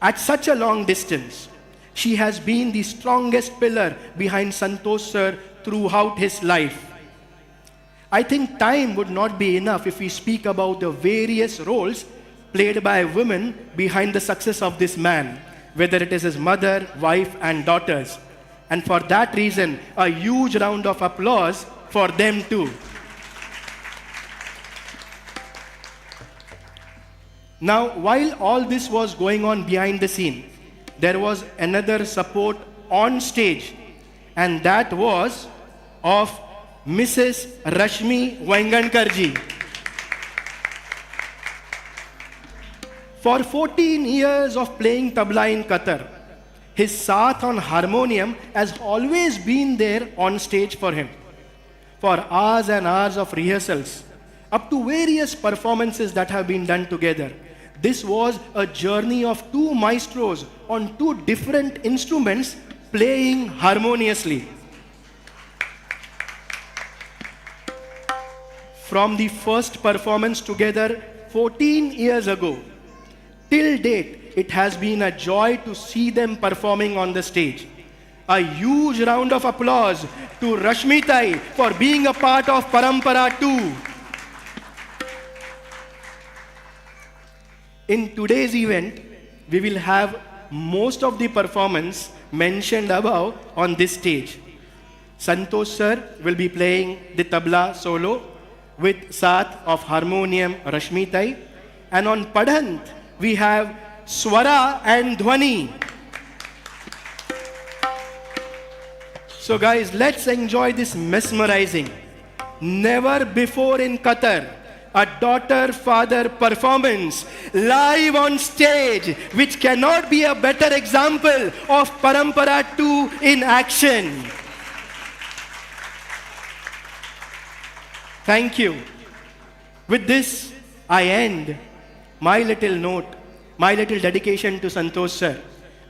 at such a long distance, she has been the strongest pillar behind Santhosh sir throughout his life. I think time would not be enough if we speak about the various roles played by women behind the success of this man, whether it is his mother, wife, and daughters. And for that reason, a huge round of applause for them too. Now, while all this was going on behind the scene, there was another support on stage, and that was of Mrs. Rashmi Vaingankarji. For 14 years of playing tabla in Qatar, his saath on harmonium has always been there on stage for him. For hours and hours of rehearsals, up to various performances that have been done together, this was a journey of two maestros on two different instruments playing harmoniously. From the first performance together 14 years ago, till date, it has been a joy to see them performing on the stage. A huge round of applause to Rashmitai for being a part of Parampara 2. In today's event, we will have most of the performance mentioned above on this stage. Santhosh sir will be playing the tabla solo with saath of harmonium Rashmitai, and on Padhant we have Swara and Dhwani. So guys, let's enjoy this mesmerizing, never before in Qatar, a daughter-father performance live on stage, which cannot be a better example of Parampara 2 in action. Thank you. With this, I end my little note, my little dedication to Santhosh sir,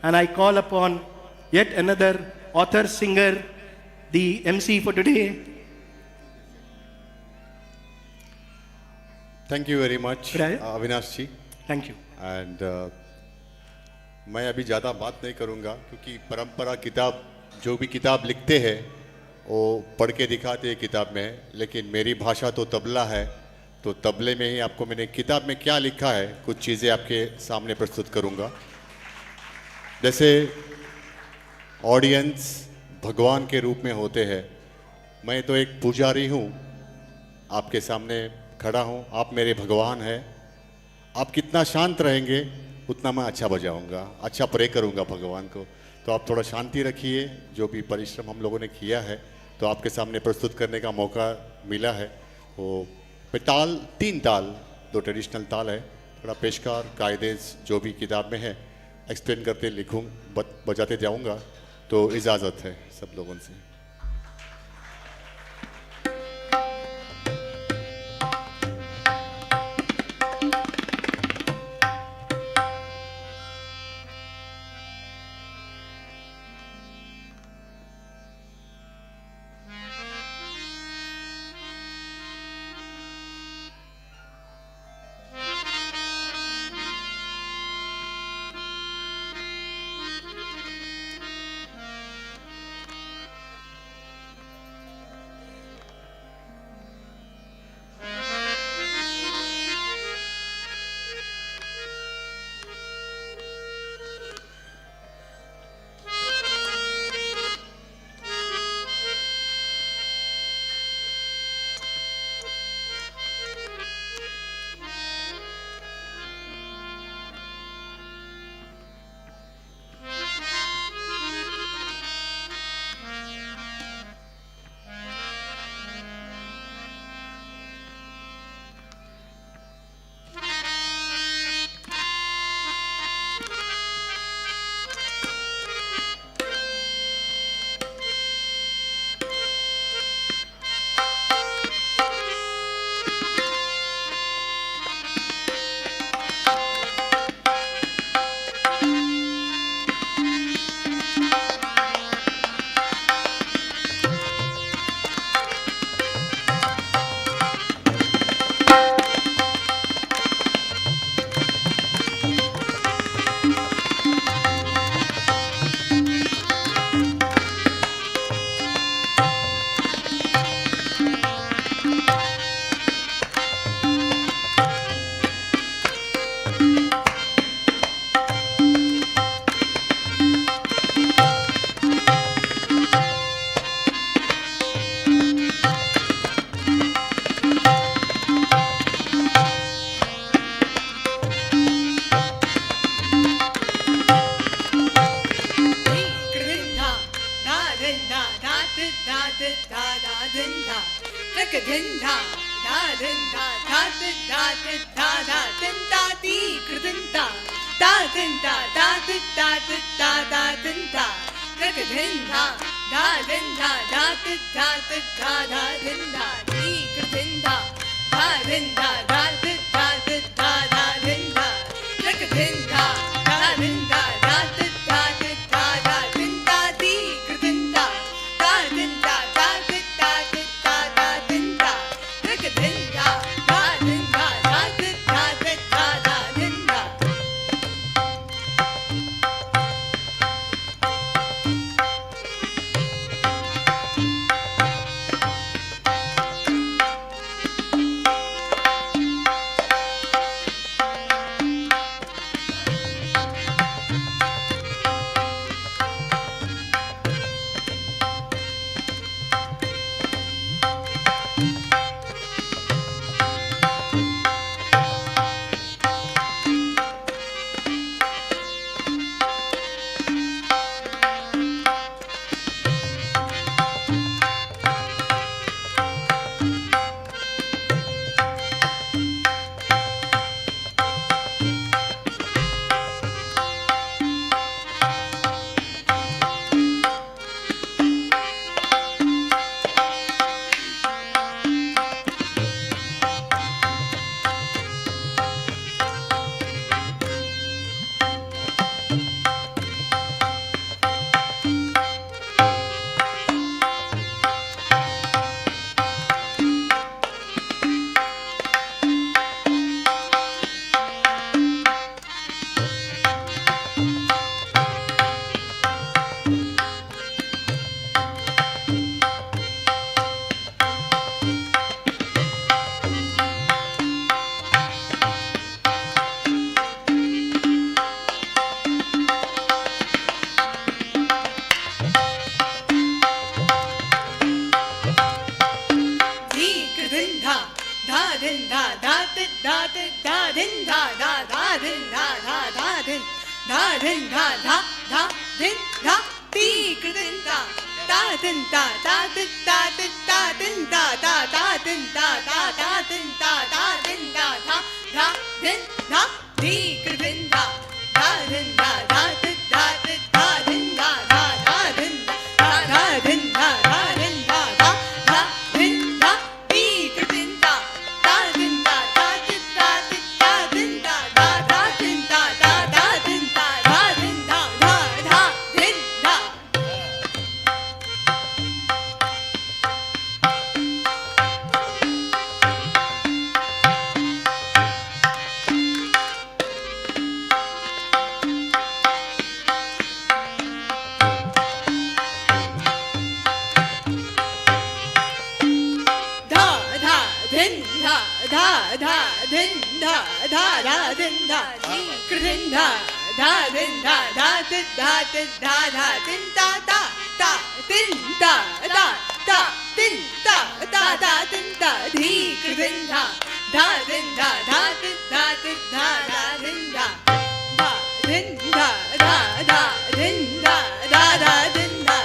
and I call upon yet another author, singer, the MC for today. Thank you very much, Right. Avinash ji. Thank you. And मैं अभी ज़्यादा बात नहीं करूँगा क्योंकि परंपरा किताब जो भी किताब लिखते हैं वो पढ़ के दिखाते हैं किताब में, लेकिन मेरी भाषा तो तबला है, तो तबले में ही आपको मैंने किताब में क्या लिखा है कुछ चीज़ें आपके सामने प्रस्तुत करूँगा. जैसे ऑडियंस भगवान के रूप में होते हैं, मैं तो एक पुजारी हूँ, आपके सामने खड़ा हूँ, आप मेरे भगवान हैं. आप कितना शांत रहेंगे उतना मैं अच्छा बजाऊंगा, अच्छा प्रे करूंगा भगवान को. तो आप थोड़ा शांति रखिए. जो भी परिश्रम हम लोगों ने किया है तो आपके सामने प्रस्तुत करने का मौका मिला है. वो ताल, 3 ताल, 2 ट्रेडिशनल ताल है, थोड़ा पेशकार कायदे जो भी किताब में है एक्सप्लेन करते लिखूँ बजाते जाऊँगा. तो इजाज़त है सब लोगों से. Raka din da da din da da din da din da da din da di kridin da da din da da din da din da da din da Raka din da da din da da din da din da da din da di kridin da da din da da din da din da da din da Raka din da da din da da din da din da da din da di kridin da da din da da din da din da da din da Raka din da da din da da din da din da da din da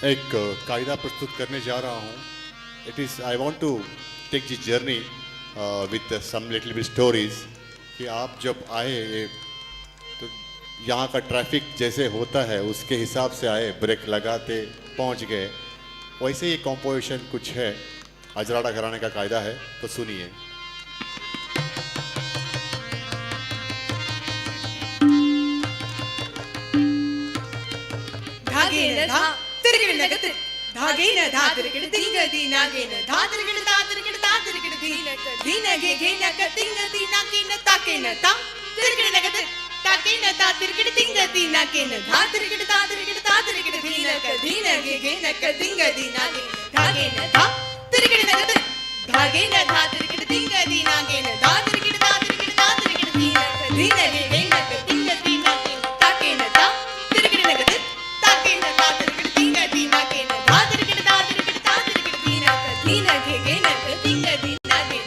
एक कायदा प्रस्तुत करने जा रहा हूँ. It is I want to take the journey with some little bit stories कि आप जब आए तो यहाँ का ट्रैफिक जैसे होता है उसके हिसाब से आए, ब्रेक लगाते पहुँच गए. वैसे ही कॉम्पोजिशन कुछ है, अजराड़ा घराने का कायदा है, तो सुनिए. धागे न धा तिरगिड़ नगत धागे न धा तिरगिड़ तिंग दीना गे न धा तिरगिड़ ता तिरगिड़ ता तिरगिड़ दीन गे गे न क तिंग दीना के न ताके न ता तिरगिड़ नगत ताके न ता तिरगिड़ तिंग दीना के न धा तिरगिड़ ता तिरगिड़ दीन गे गे न क तिंग दीना के धागे न धा तिरगिड़ नगत धागे न धा तिरगिड़ तिंग दीना गे न धा तिरगिड़ ता तिरगिड़ दीन गे गे न क तिंग दीना के ताके न ता तिरगिड़ नगत ताके न ता तिरगिड़ तिंग दीना के न धा तिरगिड़ ता तिरगिड़ दीन गे गे न क तिंग दीना गे न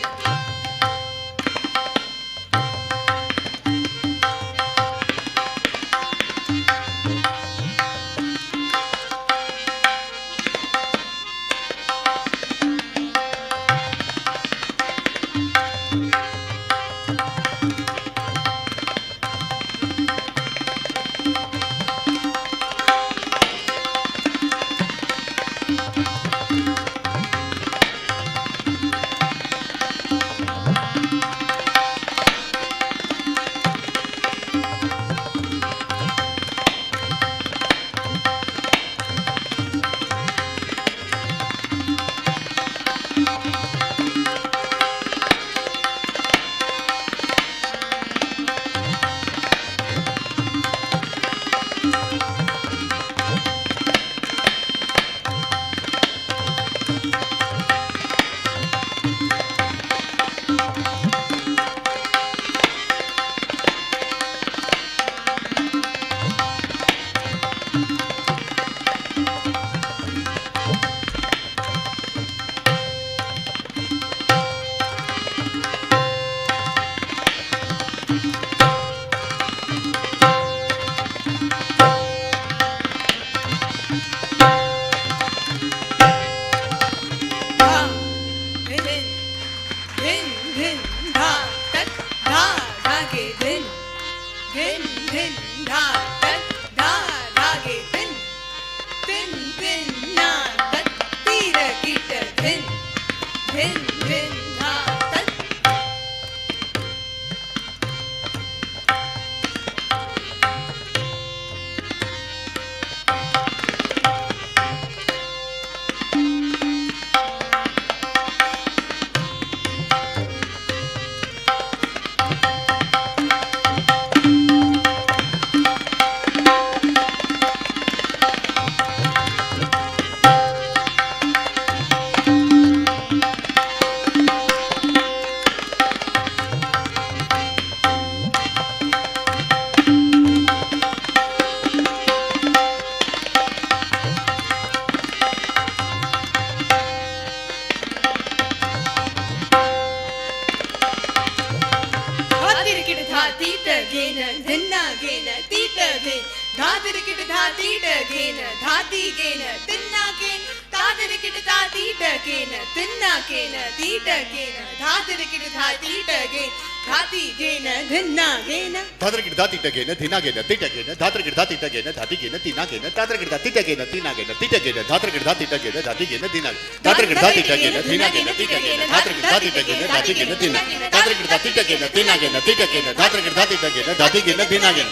धिना गेन तिट गेन धात्र गिरधा तिट गेन धाति गेन तीना गेन धात्र गिरधा तिट गेन तीना गेन तिट गेन धात्र गिरधा तिट गेन धाति गेन तीना धात्र गिरधा तिट गेन धीना गेन तिट गेन धात्र गिरधा तिट गेन धाति गेन तीना धात्र गिरधा तिट गेन तीना गेन तिट गेन धात्र गिरधा तिट गेन धाति गेन तीना गेन.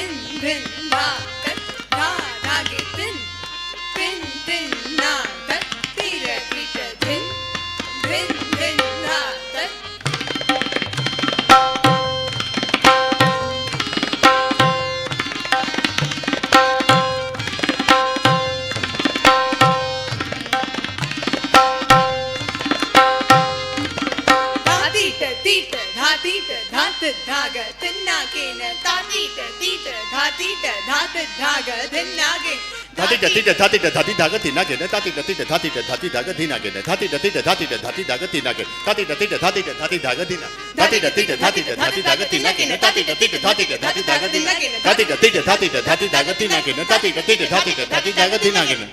din din da tat da da ge din din din na tat tira kita din din din na tat Tita, dhatita, dhat dhaga, tinnagena, tatita, tita, dhatita, dhat dhaga, tinnage. Dhatita, tita, dhatita, dhati dhaga, tinagena, tatita, tita, dhatita, dhati dhaga, tinagena, dhatita, tita, dhatita, dhati dhaga, tinagena, tatita, tita, dhatita, dhati dhaga, tinagena, dhatita, tita, dhatita, dhati dhaga, tinagena, tatita, tita, dhatita, dhati dhaga, tinagena, tatita, tita, dhatita, dhati dhaga, tinagena, tatita, tita, dhatita, dhati dhaga, tinagena.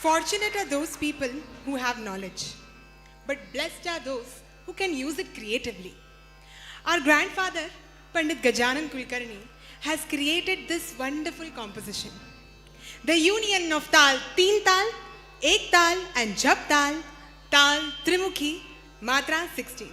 Fortunate are those people who have knowledge, but blessed are those who can use it creatively. Our grandfather, Pandit Gajanan Kulkarni, has created this wonderful composition. The union of Tal, Teen Tal, Ek Tal and Jap Tal, Tal, Trimukhi, Matra 16.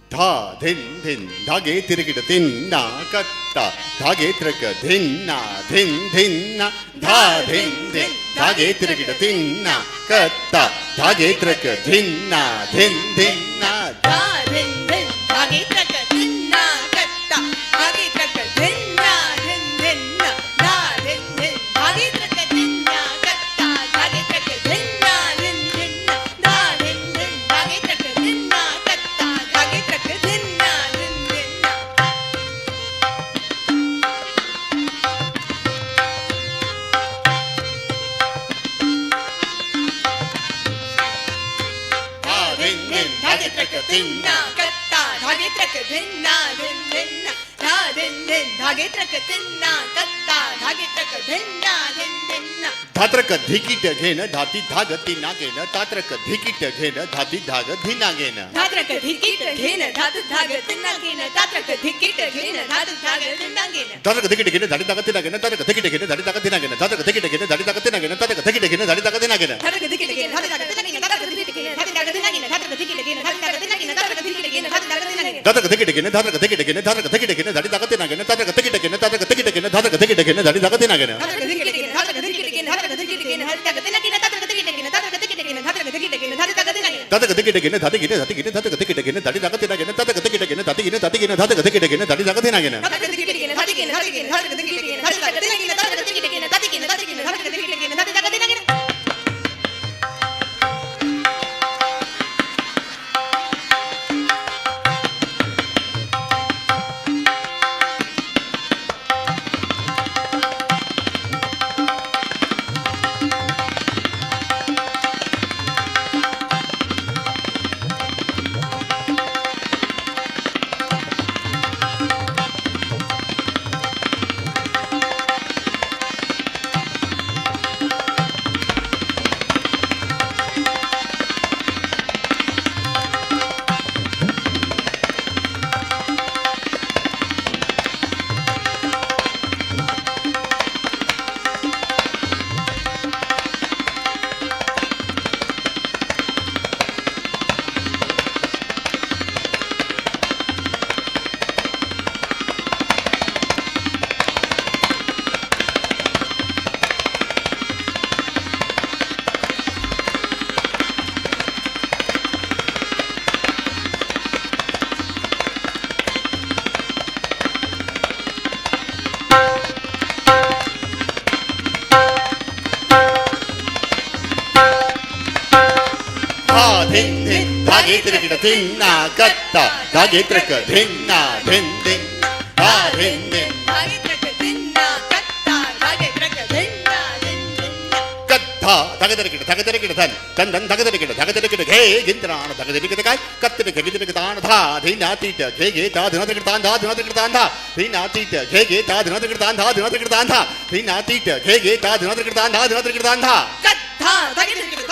Dha, dhin, dhin, dhage tirigita dhinna, katta, dhage tirika dhinna, dhin, dhinna, dha, dhin, dhin, dhage tirigita dhinna, katta, dhage tirika dhinna, dhin, dhinna, Da, din, din, dhage traka, dinna, katta, dhage traka, dinna, din, dinna, da, din, din, dhage traka, dinna, katta, dhage traka, dinna, din, dinna, da, din, din, dhage traka, dinna, katta, dhage traka, dinna, din, dinna. dha, dhin, dhin, dhage tirika Dinna, katta, dhage traka, dinna, din, dinna, da, din, din, dhage traka, dinna, katta, dhage traka, dinna, din, dinna. धात्रक धिकीट घेन धाती धाग तिनागेन तात्रक धिकीट घेन धाती धाग धिनागेन धात्रक धिकीट घेन धात धाग तिन्नागेन तात्रक धिकीट घेन धात धाग तिन्नागेन धात्रक धिकीट घेन धाती धाग तिनागेन तात्रक धिकीट घेन धाती धाग तिनागेन धात्रक धिकीट घेन धाती धाग तिनागेन तात्रक धिकीट घेन धाती धाग तिनागेन धात्रक धिकीट घेन धात धाग तिन्नागेन तात्रक धिकीट घेन धात धाग तिन्नागेन धात्रक धिकीट घेन धात धाग तिन्नागेन तात्रक धिकीट घेन धात धाग तिन्नागेन धात्रक धिकीट घेन धात्रक धिकीट घेन धात्रक धिकीट घेन धाती धाग तिनागेन तात्रक धिकीट घेन धात्रक धिकीट घेन धात्रक धिकीट घेन धाती धाग तिनागेन धात्रक धिकीट घेन धात्रक धिकीट घेन धात्रक धिकीट घेन धात धाग तिन्नागेन तात्रक धिकीट घेन धात्रक धिकीट घेन धात्रक धिकीट घेन धात धाग तिन्नागेन धात्रक धिकीट घेन धाती घेन धाती घेन धात्रक धिकीट घेन धाती धाग तिनागेन तात्रक धिकीट घेन धाती घेन धाती घेन धात्रक धिकीट घेन धाती धाग तिनागेन धात्रक धिकीट घेन धाती घेन धाती घेन धात्रक धिकीट घेन धात धाग तिन्नागेन तात्रक धिकीट घेन धाती घेन धाती घेन धात्रक धिकीट घेन धात धाग तिन्नागेन धा धिन धिन धागे त्रिकिट धिन्ना कत्ता धागे त्रिक धिन्ना धिन धिन धा धिन धिन धागे त्रक धिन्ना कत्ता धागे त्रक धिन्ना धिन धिन कत्था धागे त्रिकिट धन धन धन धागे त्रिकिट घे गिंत्राण धागे त्रिकिट काय कत्ते घे त्रिकिट तान धा धिना तीट घे घे धा धिना त्रिकिट तान धा धिना त्रिकिट तान धा धिना तीट घे घे धा धिना त्रिकिट तान धा धिना त्रिकिट तान धा धिना तीट घे घे धा धिना त्रिकिट तान धा धिना त्रिकिट तान धा कत्था धागे त्रक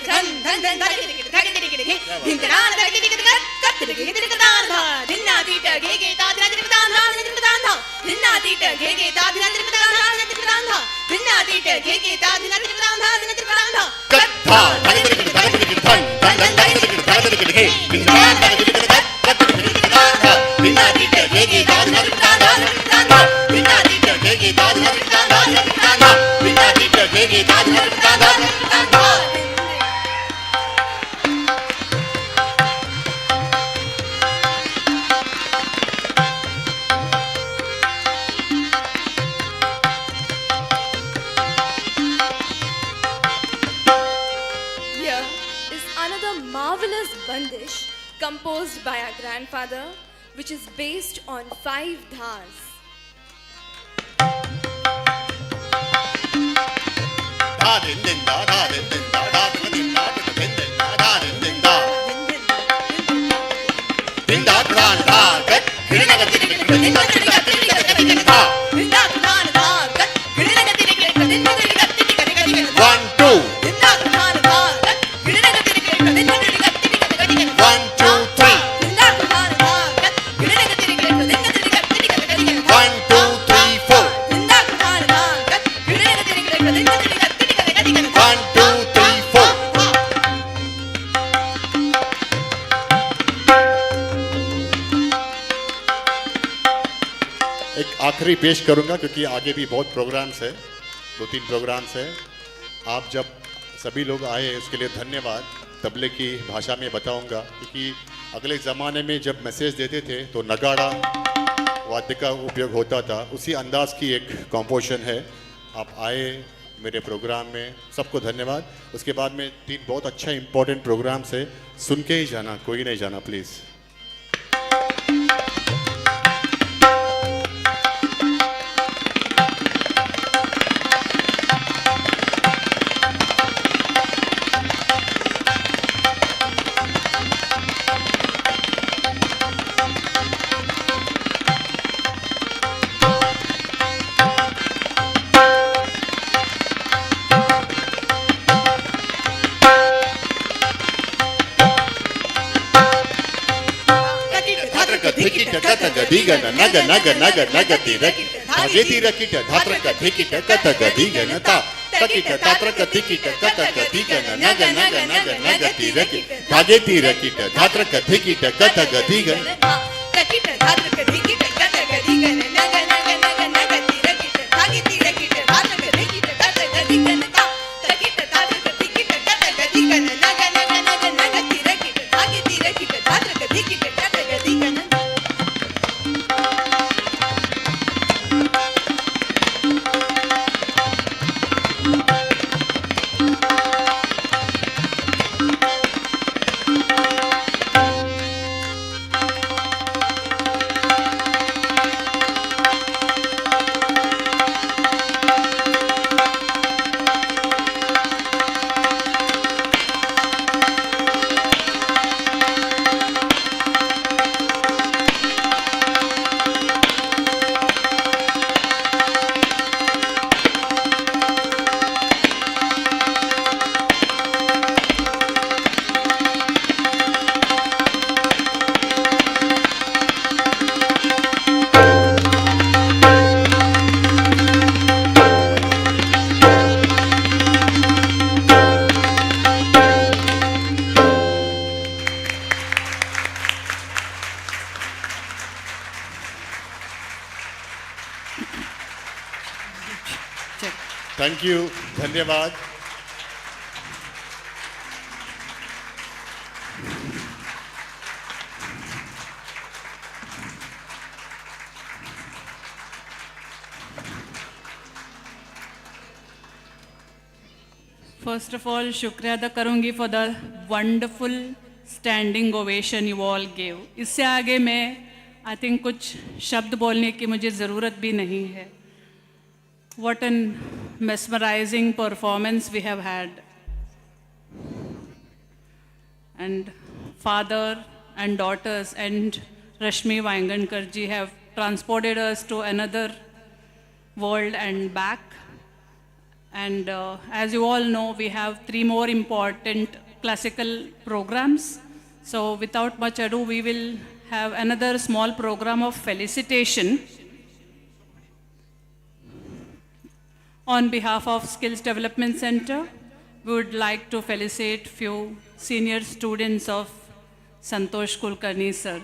धन धन धन धागे त्रकिट घे धिन्ना धागे त्रकिट कत्ते घे त्रकिट तान धा धिन्ना तीट घे घे धा धिना त्रिकिट तान धा धिना त्रिकिट तान धा धिन्ना तीट घे घे धा धिना त्रिकिट तान धा धिना त्रिकिट तान धा धिन्ना तीट घे घे धा धिना त्रिकिट तान धा धिना त्रिकिट तान धा कत्था धागे त्रिकिट धन धन धन धागे त्रिकिट घे गिंत्राण धागे त्रिकिट काय कत्ते घे त्रिकिट तान धा धिना तीट घे घे धा धिना त्रिकिट तान धा धिना त्रिकिट तान धा धिना तीट घे घे धा धिना त्रिकिट तान धा धिना त्रिकिट तान धा धिना तीट घे घे धा धिना त्रिकिट तान धा धिना त्रिकिट तान धा Here is another marvelous bandish composed by our grandfather, which is based on 5 dhas. धा दिन दिन धा धा दिन दिन धा धा दिन दिन धा दिन दिन धा धा दिन दिन धा दिन धा प्राण धा कट खिड़ना गति दिन दिन धा दिन धा धिन्ना प्रधान धा कत गिड़ना गति रे दिन दिन गति गति 1 2 धिन्ना प्रधान धा कत गिड़ना गति रे दिन दिन गति गति 1 2 3 धिन्ना प्रधान धा कत गिड़ना गति रे दिन दिन गति गति 1 2 3 4 धिन्ना प्रधान धा कत गिड़ना गति रे दिन दिन गति गति 1 2 3 4 एक आखिरी पेश करूंगा क्योंकि आगे भी बहुत प्रोग्राम्स है 2-3 प्रोग्राम्स है आप जब सभी लोग आए उसके लिए धन्यवाद तबले की भाषा में बताऊंगा क्योंकि अगले ज़माने में जब मैसेज देते थे तो नगाड़ा वाद्य का उपयोग होता था उसी अंदाज की एक कॉम्पोजिशन है आप आए मेरे प्रोग्राम में सबको धन्यवाद उसके बाद में 3 बहुत अच्छा इंपॉर्टेंट प्रोग्राम्स है सुन के ही जाना कोई नहीं जाना प्लीज़ धिगन नग नग नग नगति रकिट धागेति रकिट धात्रक धिकिट कतक धिगनता तकिट तात्रक धिकिट कतक धिगन नग नग नग नगति रकिट धागेति रकिट धात्रक धिकिट कतक धिगन तकिट धात्रक धिकिट कतक धिगन नग नग नग नगति रकिट धागेति रकिट धात्रक धिकिट कतक धिगन तकिट धात्रक धिकिट कतक धिगन नग नग नग नगति रकिट धागेति रकिट धात्रक धिकिट कतक धिगन थैंक यू धन्यवाद first of all, शुक्रिया अदा करूँगी for the wonderful standing ovation you all gave. इससे आगे मैं I think कुछ शब्द बोलने की मुझे ज़रूरत भी नहीं है. What an mesmerizing performance we have had. And father and daughters and Rashmi Vaingankar ji have transported us to another world and back. And as you all know, we have 3 more important classical programs. So without much ado, we will have another small program of felicitation. On behalf of Skills Development Center, we would like to felicitate few senior students of Santhosh Kulkarni sir.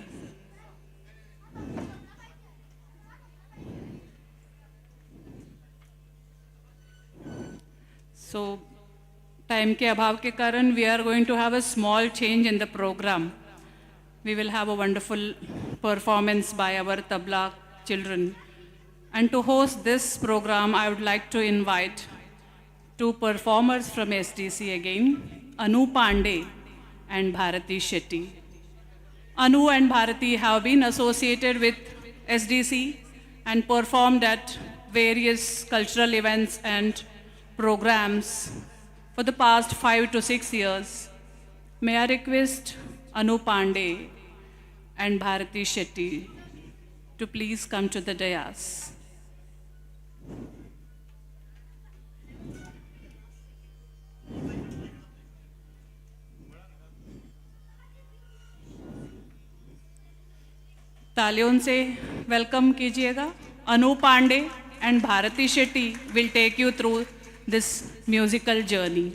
So, time के अभाव के कारण we are going to have a small change in the program. We will have a wonderful performance by our tabla children. And to host this program, I would like to invite 2 performers from SDC again, Anu Pande and Bharati Shetti. Anu and Bharati have been associated with SDC and performed at various cultural events and programs for the past 5 to 6 years. May I request Anu Pande and Bharati Shetti to please come to the dais. तालियों से welcome कीजिएगा. अनु Pandey and Bharati Shetti will take you through this musical journey.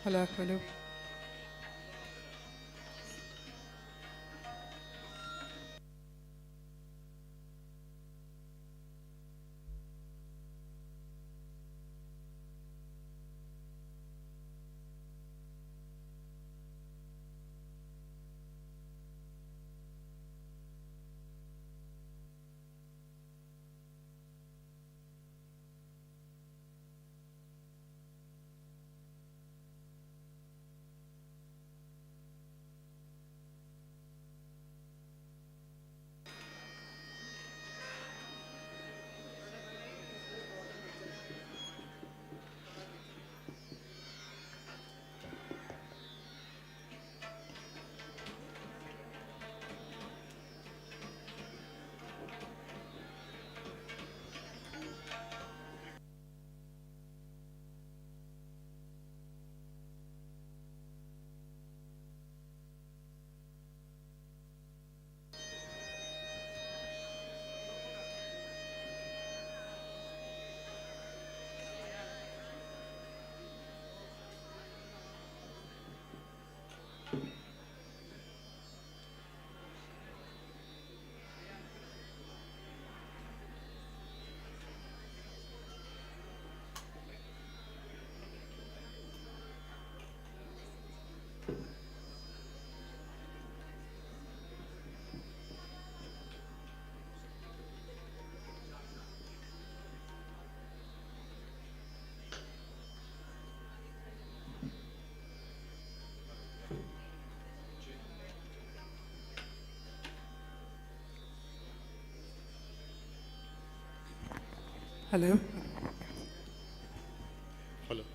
Hello. Hello.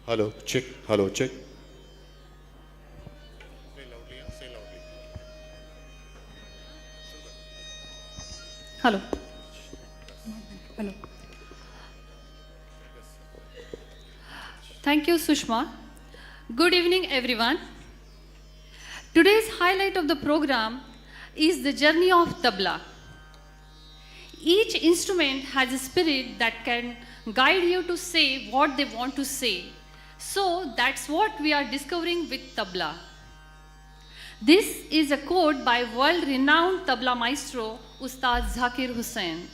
Hello. Check. Hello. Check. Say loudly. Hello. Hello. Thank you, Sushma. Good evening, everyone. Today's highlight of the program is the journey of tabla. Each instrument has a spirit that can guide you to say what they want to say. So that's what we are discovering with tabla. This is a quote by world-renowned tabla maestro Ustad Zakir Hussain.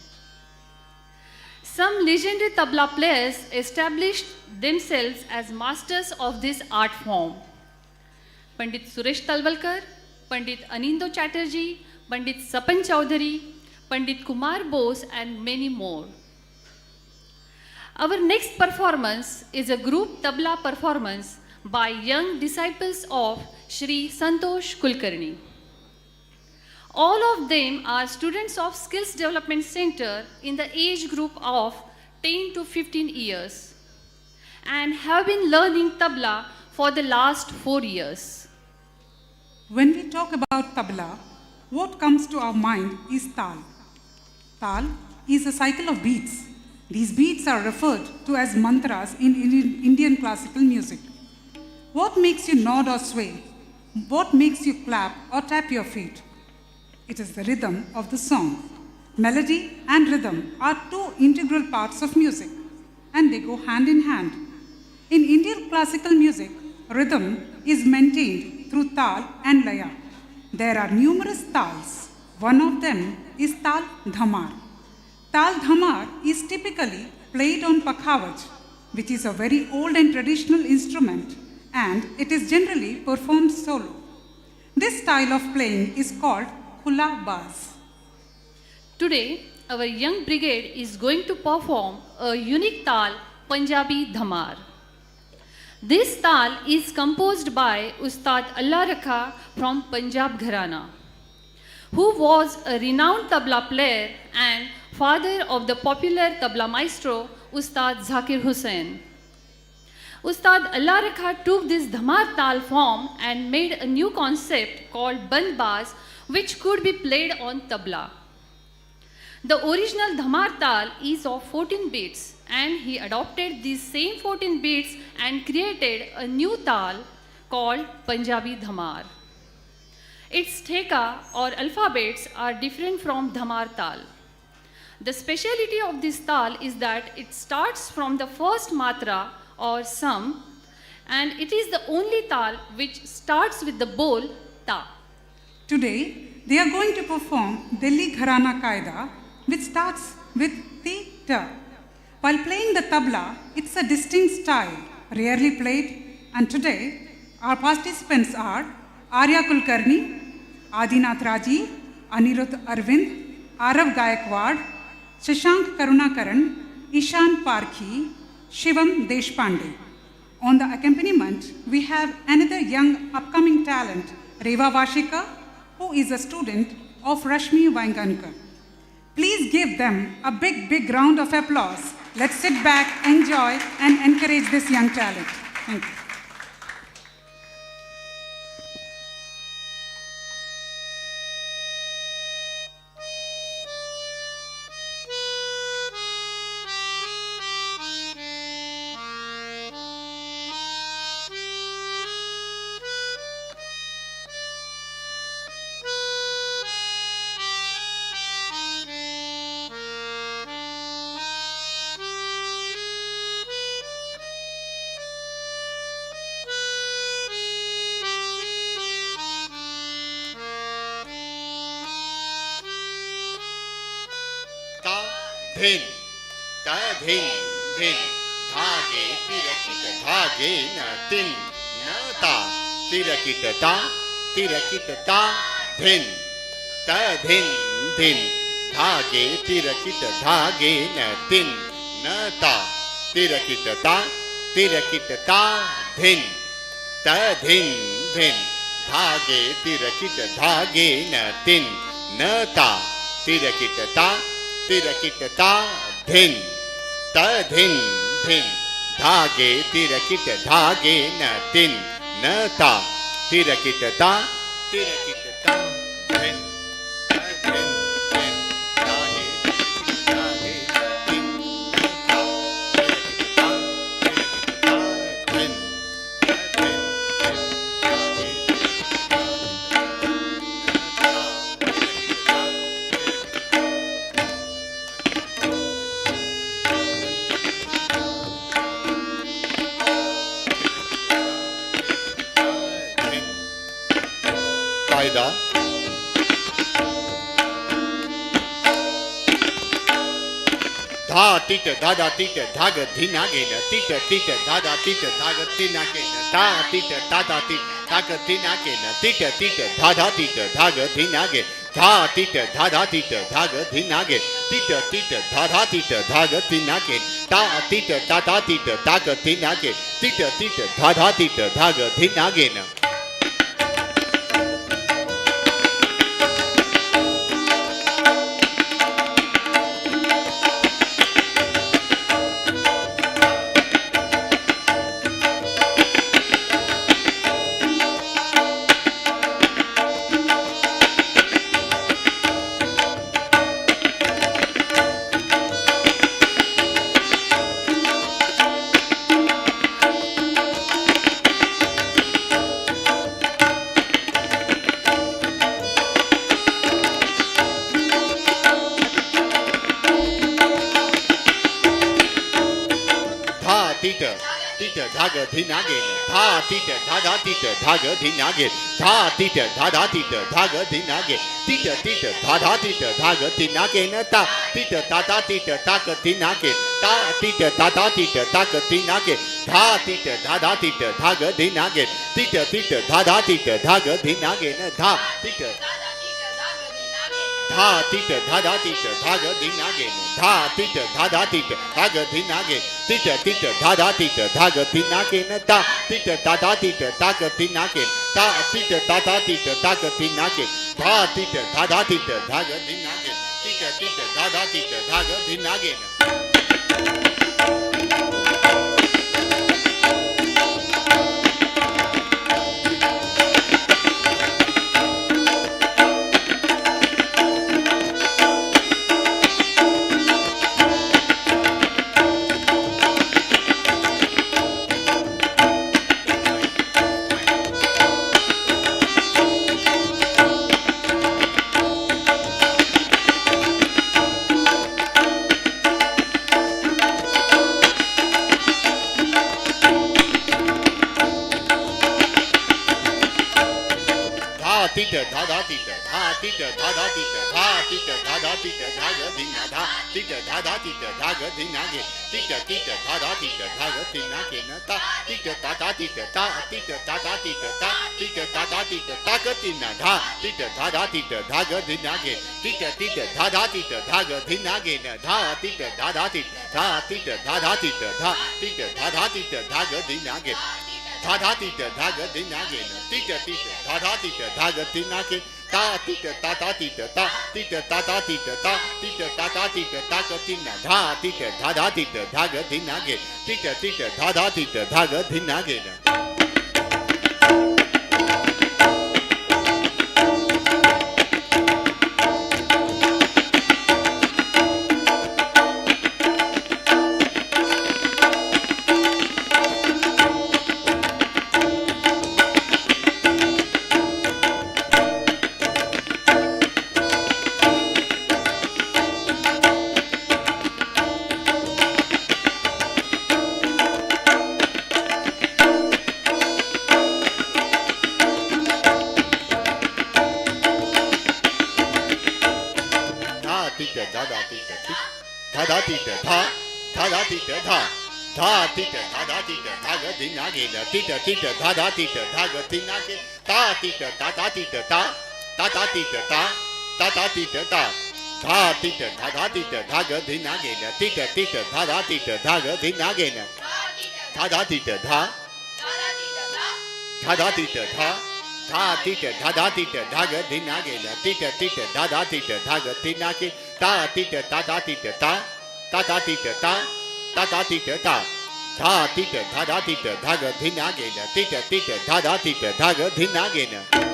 Some legendary tabla players established themselves as masters of this art form. Pandit Suresh Talwalkar, Pandit Anindo Chatterjee, Pandit Sapan Chowdhury, Pandit Kumar Bose, and many more. Our next performance is a group tabla performance by young disciples of Shri Santhosh Kulkarni. All of them are students of Skills Development Center in the age group of 10 to 15 years and have been learning tabla for the last 4 years. When we talk about tabla, what comes to our mind is tal. Tal is a cycle of beats. These beats are referred to as mantras in Indian classical music. What makes you nod or sway? What makes you clap or tap your feet? It is the rhythm of the song. Melody and rhythm are two integral parts of music, and they go hand in hand. In Indian classical music, rhythm is maintained through tal and laya. There are numerous tals. One of them is tal dhamar. Tal dhamar is typically played on pakhavaj, which is a very old and traditional instrument, and it is generally performed solo. This style of playing is called khula baz. Today, our young brigade is going to perform a unique tal, Punjabi Dhamar. This tal is composed by Ustad Allah Rakha from Punjab Gharana, who was a renowned tabla player and father of the popular tabla maestro Ustad Zakir Hussain. Ustad Allah Rakha took this Dhamar tal form and made a new concept called Band Baz, which could be played on tabla. The original Dhamar tal is of 14 beats, and he adopted these same 14 beats and created a new tal called Punjabi Dhamar. Its theka or alphabets are different from Dhamar tal. The speciality of this tal is that it starts from the first matra or sum, and it is the only tal which starts with the bol ta. Today, they are going to perform Delhi Gharana Qaida, which starts with ti ta. While playing the tabla, it's a distinct style, rarely played, and today our participants are Arya Kulkarni, Adinath Raji, Anirudh Arvind, Arav Gaikwad, Shashank Karunakaran, Ishan Parkhi, Shivam Deshpande. On the accompaniment, we have another young upcoming talent, Reva Vashika, who is a student of Rashmi Vaingankar. Please give them a big round of applause. Let's sit back, enjoy, and encourage this young talent. Thank you. धिन ता धिन धिन धागे तिरकिट धागे न तिन न ता तिरकिट ता धिन ता धिन धिन धागे तिरकिट धागे न तिन न ता तिरकिट ता धिन ता धिन धिन धागे तिरकिट धागे न तिन न ता तिरकिट ता धिन ता धिन धिन धागे तिरकिट धागे न तिन न ता तिरकिट धिन ता धिन धिन धागे दा धा टीट दादा tit धाग Dhina gain tit tit दादा टीट धाग धीना गेन धा टीट दादा tit धाग Dhina gain tit tit दादा टीट धाग धीना गे धा टीट दादा टीट धाग धीना गे टीट टीट दादा टीट धाग धीना गे ता टीट दादा टीट धाग धीना गे टीट टीट दादा टीट धाग धीना गेन धाग धीना गे धा टीट दादा टीट धाग धीना गे धा टीट दादा टीट धाग धीना गे टीट टीट दादा टीट धाग धीना गे न ता टीट दादा टीट धाग धीना गे ता टीट दादा टीट धाग धीना गे धा टीट दादा टीट धाग धीना गे टीट टीट दादा टीट धाग धीना गे न धा टीट धा टीट दादा टीट धाग धीना गे धा टीट दादा टीट धाग धीना गे टीट टीट दादा टीट धाग धीना गे न ता टीट दादा टीट धाग धीना गे ता टीट दादा टीट धाग धीना गे धा टीट दादा टीट धाग धीना गे टीट टीट दादा टीट धाग धीना गे न टीट दादा टीट धा टीट दादा टीट धा टीट दादा टीट धाग धीना धा टीट दादा टीट धाग धीना गे टीट टीट दादा टीट धाग धीना गे न ता टीट दादा टीट ता टीट दादा टीट ता टीट दादा टीट धाग धीना धा टीट दादा टीट धाग धीना गे टीट टीट दादा टीट धाग धीना गे न धा टीट दादा टीट धा टीट दादा टीट धा टीट दादा टीट धाग धीना गे दादा टीट धाग धीना गे न टीट टीट दादा टीट धाग धीना गे ता टीट दादा टीट ता टीट दादा टीट ता टीट दादा टीट धाग धीना धा टीट दादा टीट धाग धीना गे टीट टीट दादा टीट धाग धीना गे न दादा टीट धा दादा टीट धा धा टीट दादा टीट धाग धीना गे न टीट टीट दादा टीट धाग धीना गे ता टीट दादा टीट ता दादा टीट ता दादा टीट ता धा टीट दादा टीट धाग धीना गे न टीट टीट दादा टीट धाग धीना गे न दादा टीट धा दादा टीट धा धा टीट दादा टीट धाग धीना गे न टीट टीट दादा टीट धाग धीना गे ता टीट दादा टीट ता दादा टीट ता दादा टीट ता धा टीट दादा टीट धाग धीना गे न टीट टीट दादा टीट धाग धीना गे न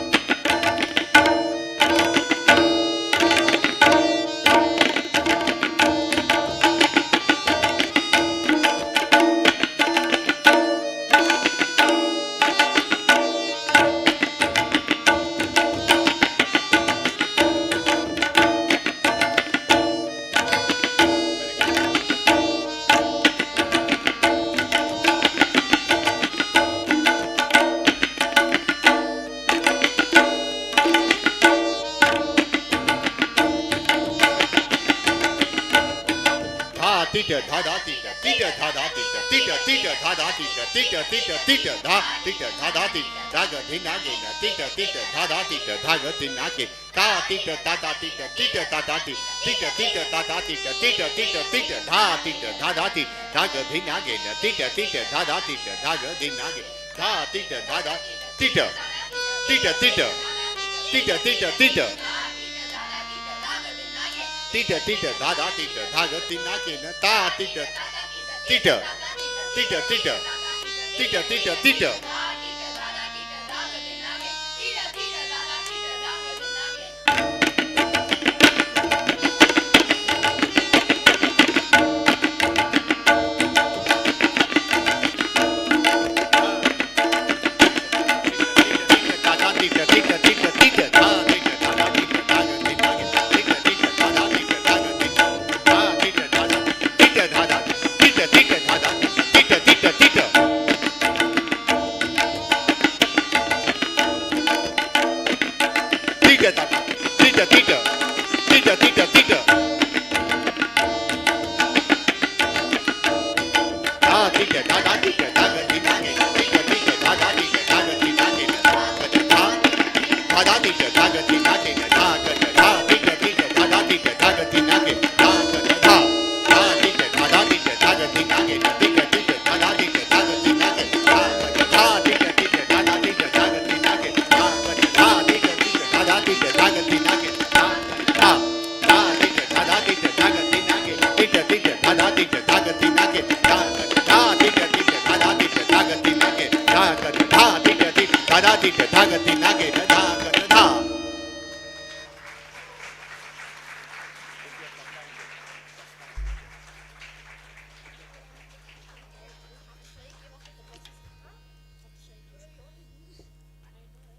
टीट धा धा टीट टीट धा धा टीट टीट टीट धा धा टीट टीट टीट टीट धा टीट धा धा टीट धाग धिना गे न टीट टीट धा धा टीट धाग धिना के ता टीट ता ता टीट टीट ता ता टीट टीट टीट ता ता टीट टीट टीट टीट धा टीट धा धा टीट धाग धिना गे न टीट टीट धा धा टीट धाग धिना गे धा टीट धा धा tit tit tit tit tit tit tit tit धा धा टीट धाग धिना के न ता tit tit tit tit tit tit tit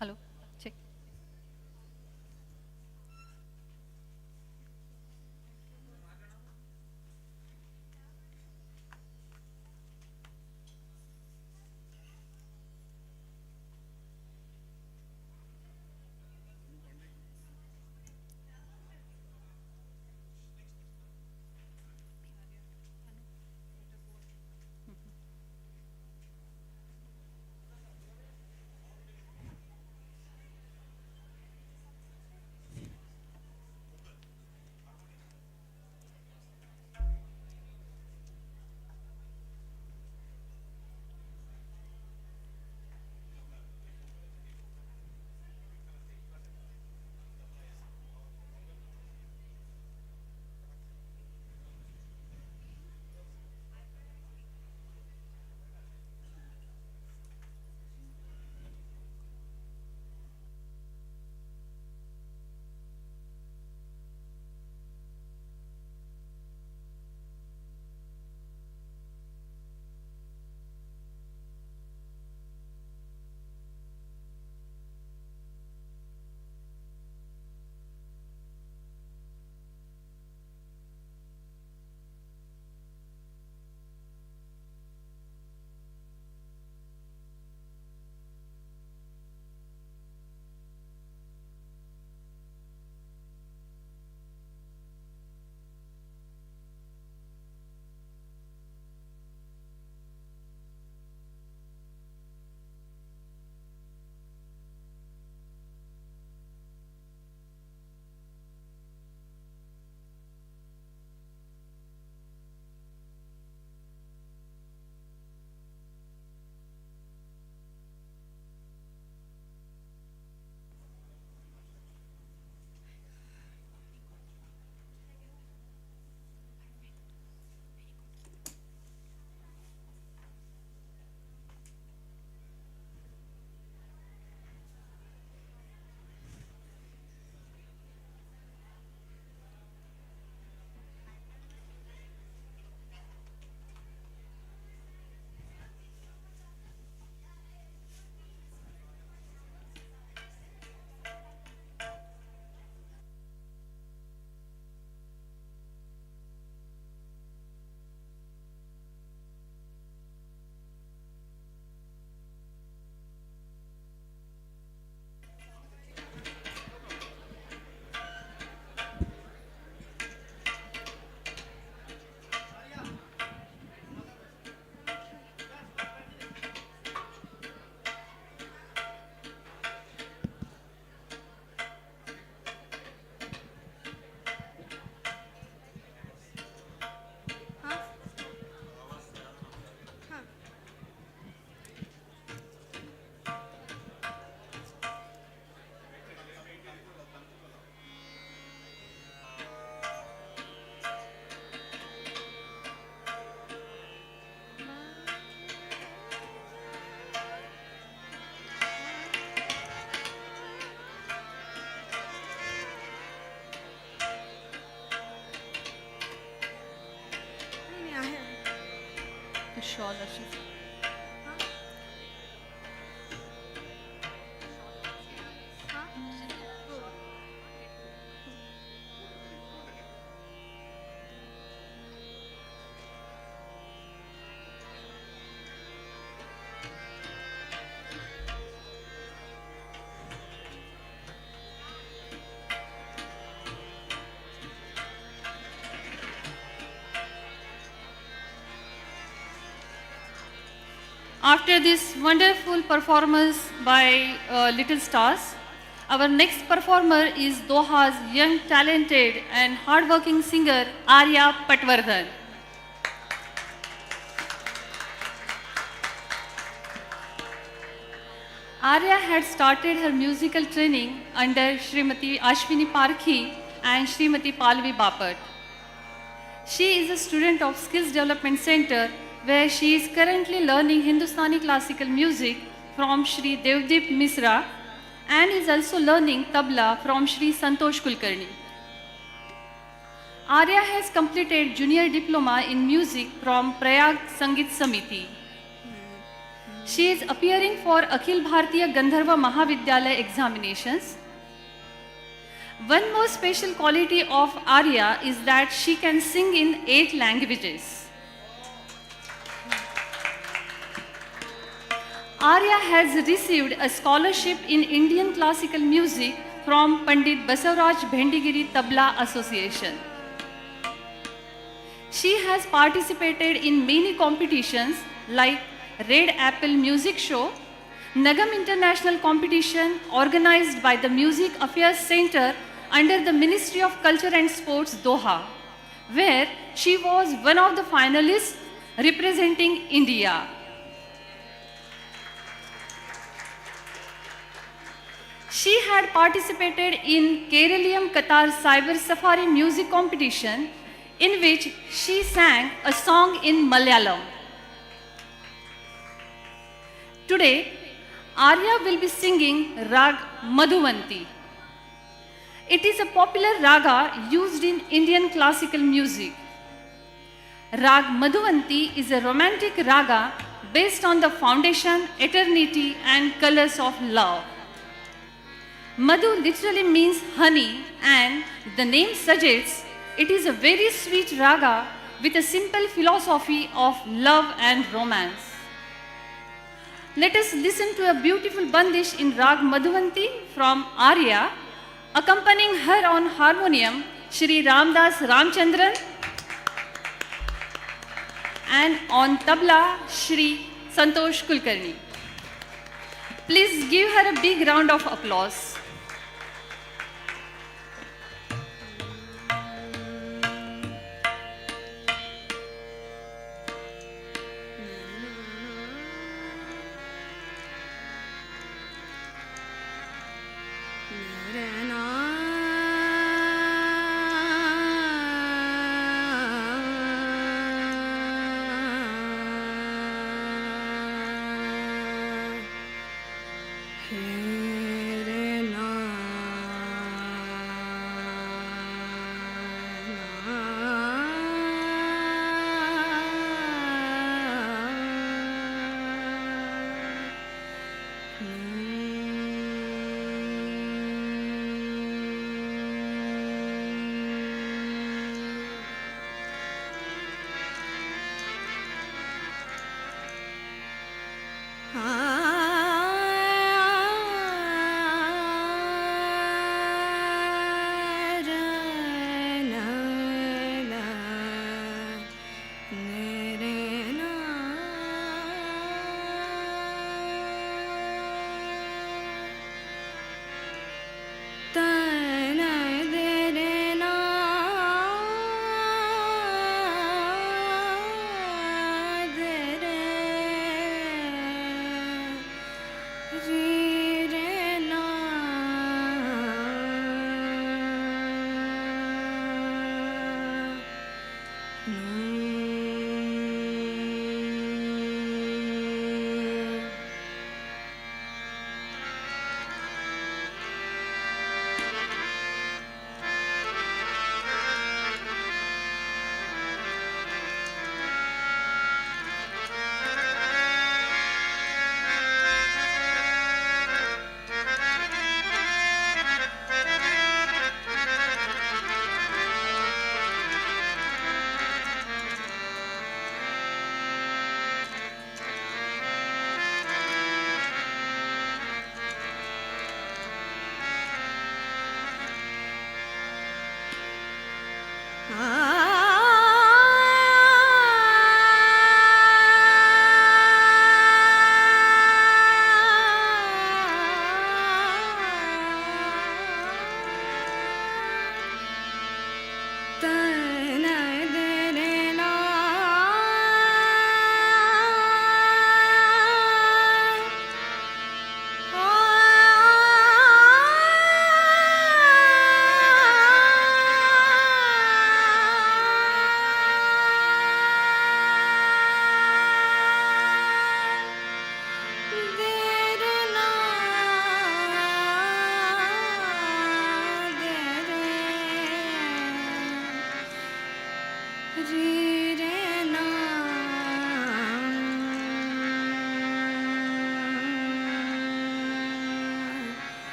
Hello, check. shawl or she's After this wonderful performance by Little Stars, our next performer is Doha's young, talented and hardworking singer Arya Patwardhan. Arya had started her musical training under Srimati Ashwini Parkhi and Srimati Palvi Bapat. She is a student of Skills Development Center where she is currently learning Hindustani classical music from Shri Devdeep Misra and is also learning tabla from Shri Santhosh Kulkarni. Arya has completed junior diploma in music from Prayag Sangeet Samiti. She is appearing for Akhil Bharatiya Gandharva Mahavidyalaya examinations. One more special quality of Arya is that she can sing in 8 languages. Arya has received a scholarship in Indian classical music from Pandit Basavaraj Bhendigiri Tabla Association. She has participated in many competitions like Red Apple Music Show, Nagam International Competition organized by the Music Affairs Center under the Ministry of Culture and Sports, Doha, where she was one of the finalists representing India. She had participated in Keralium Qatar Cyber Safari music competition in which she sang a song in Malayalam. Today, Arya will be singing Rag Madhuvanti. It is a popular raga used in Indian classical music. Rag Madhuvanti is a romantic raga based on the foundation, eternity and colors of love. Madhu literally means honey and the name suggests it is a very sweet raga with a simple philosophy of love and romance. Let us listen to a beautiful bandish in Rag Madhuvanti from Arya, accompanying her on harmonium Shri Ramdas Ramchandran and on tabla Shri Santhosh Kulkarni. Please give her a big round of applause. Hey,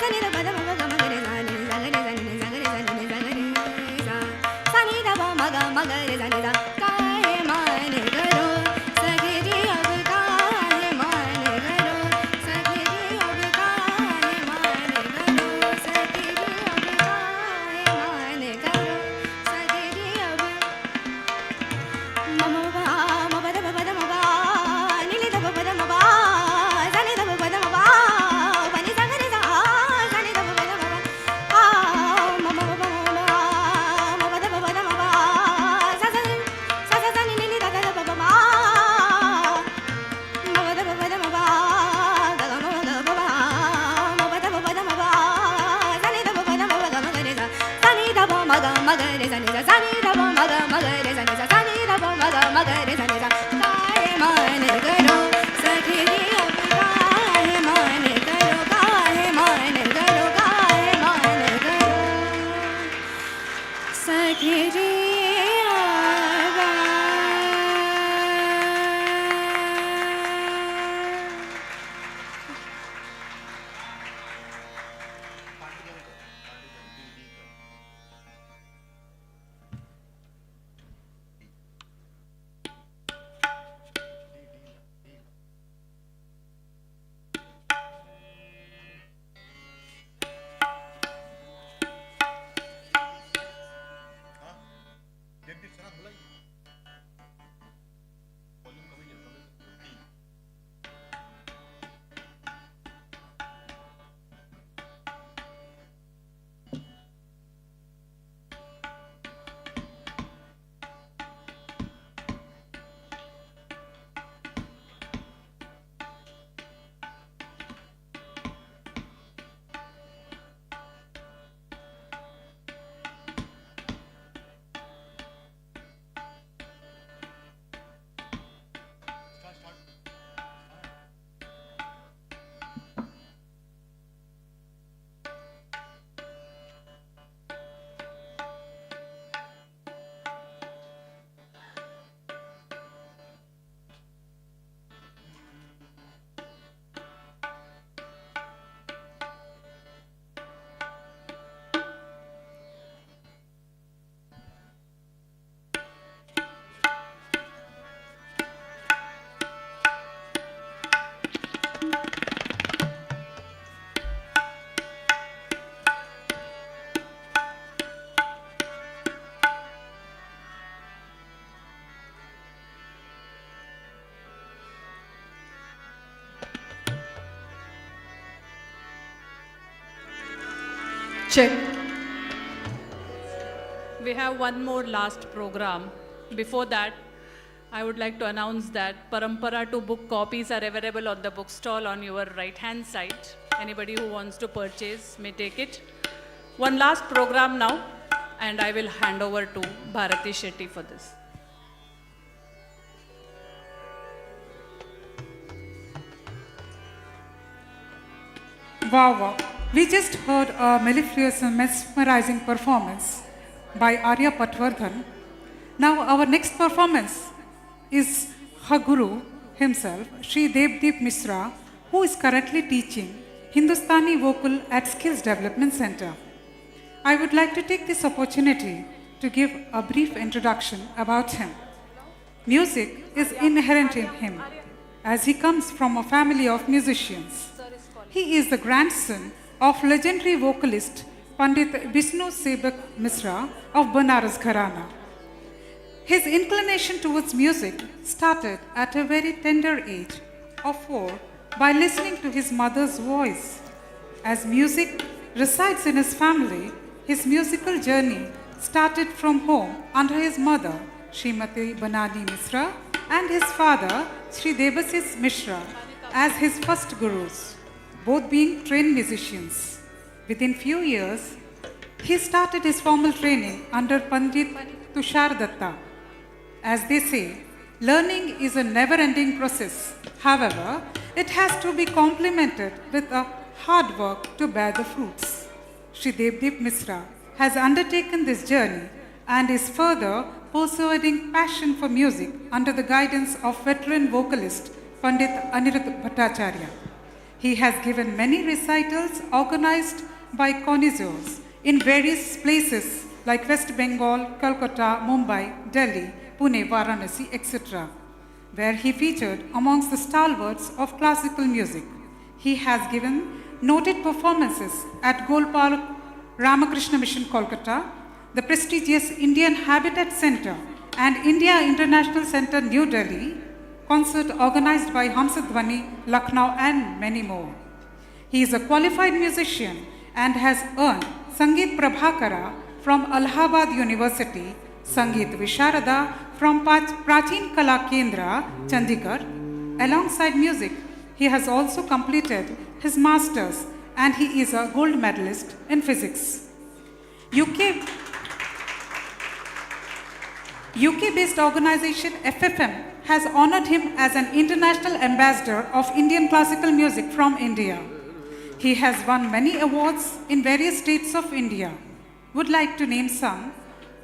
Pani Check. We have one more last program. Before that, I would like to announce that Parampara 2 book copies are available on the bookstall on your right-hand side. Anybody who wants to purchase may take it. One last program now, and I will hand over to Bharati Shetti for this. Wow, wow. We just heard a mellifluous and mesmerizing performance by Arya Patwardhan. Now our next performance is her guru himself, Sri Devdeep Misra, who is currently teaching Hindustani vocal at Skills Development Center. I would like to take this opportunity to give a brief introduction about him. Music is inherent in him, as he comes from a family of musicians. He is the grandson of legendary vocalist Pandit Vishnu Sebak Misra of Banaras Gharana. His inclination towards music started at a very tender age of 4 by listening to his mother's voice. As music resides in his family, his musical journey started from home under his mother, Srimati Banani Misra, and his father, Sri Debasis Mishra, as his first gurus, both being trained musicians. Within few years, he started his formal training under Pandit Tushar Datta. As they say, learning is a never-ending process. However, it has to be complemented with a hard work to bear the fruits. Sri Devdeep Misra has undertaken this journey and is further pursuing passion for music under the guidance of veteran vocalist Pandit Anirudh Bhattacharya. He has given many recitals organized by connoisseurs in various places like West Bengal, Calcutta, Mumbai, Delhi, Pune, Varanasi, etc., where he featured amongst the stalwarts of classical music. He has given noted performances at Golpal Ramakrishna Mission, Kolkata, the prestigious Indian Habitat Center and India International Center, New Delhi, concert organized by Hamsadhwani, Lucknow, and many more. He is a qualified musician and has earned Sangeet Prabhakara from Allahabad University, Sangeet Visharada from Prachin Kala Kendra, Chandigarh. Alongside music, he has also completed his masters and he is a gold medalist in physics. UK-based organization FFM has honored him as an international ambassador of Indian classical music from India. He has won many awards in various states of India. Would like to name some.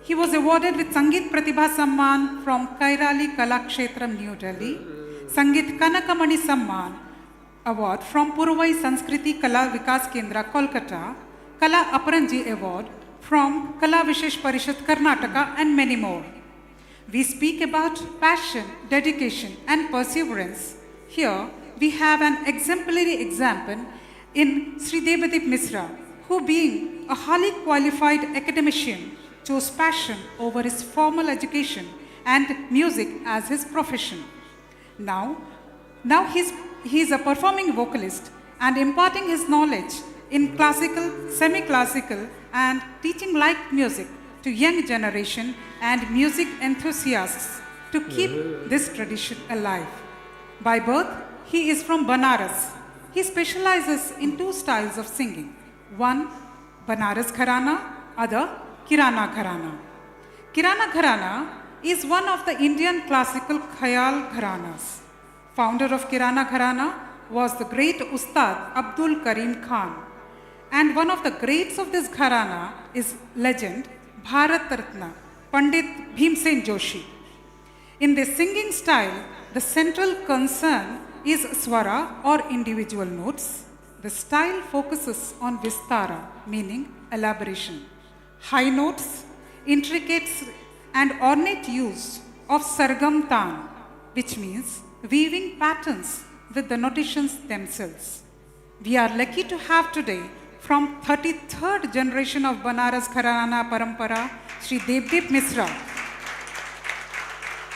He was awarded with Sangeet Pratibha Samman from Kairali Kalakshetram, New Delhi, Sangeet Kanakamani Samman Award from Purvai Sanskriti Kala Vikas Kendra, Kolkata, Kala Aparanji Award from Kala Vishesh Parishad, Karnataka, and many more. We speak about passion, dedication, and perseverance. Here, we have an exemplary example in Sri Devdeep Misra, who being a highly qualified academician, chose passion over his formal education and music as his profession. Now he is a performing vocalist and imparting his knowledge in classical, semi-classical, and teaching light music to young generation and music enthusiasts to keep this tradition alive. By birth, he is from Banaras. He specializes in 2 styles of singing. One, Banaras Gharana, other, Kirana Gharana. Kirana Gharana is one of the Indian classical Khayal Gharanas. Founder of Kirana Gharana was the great Ustad Abdul Karim Khan. And one of the greats of this Gharana is legend Bharat Ratna, Pandit Bhimsen Joshi. In this singing style, the central concern is swara or individual notes. The style focuses on vistara, meaning elaboration. High notes, intricate and ornate use of sargam tan, which means weaving patterns with the notations themselves. We are lucky to have today from 33rd generation of Banaras Gharana Parampara, Sri Devdeep Misra.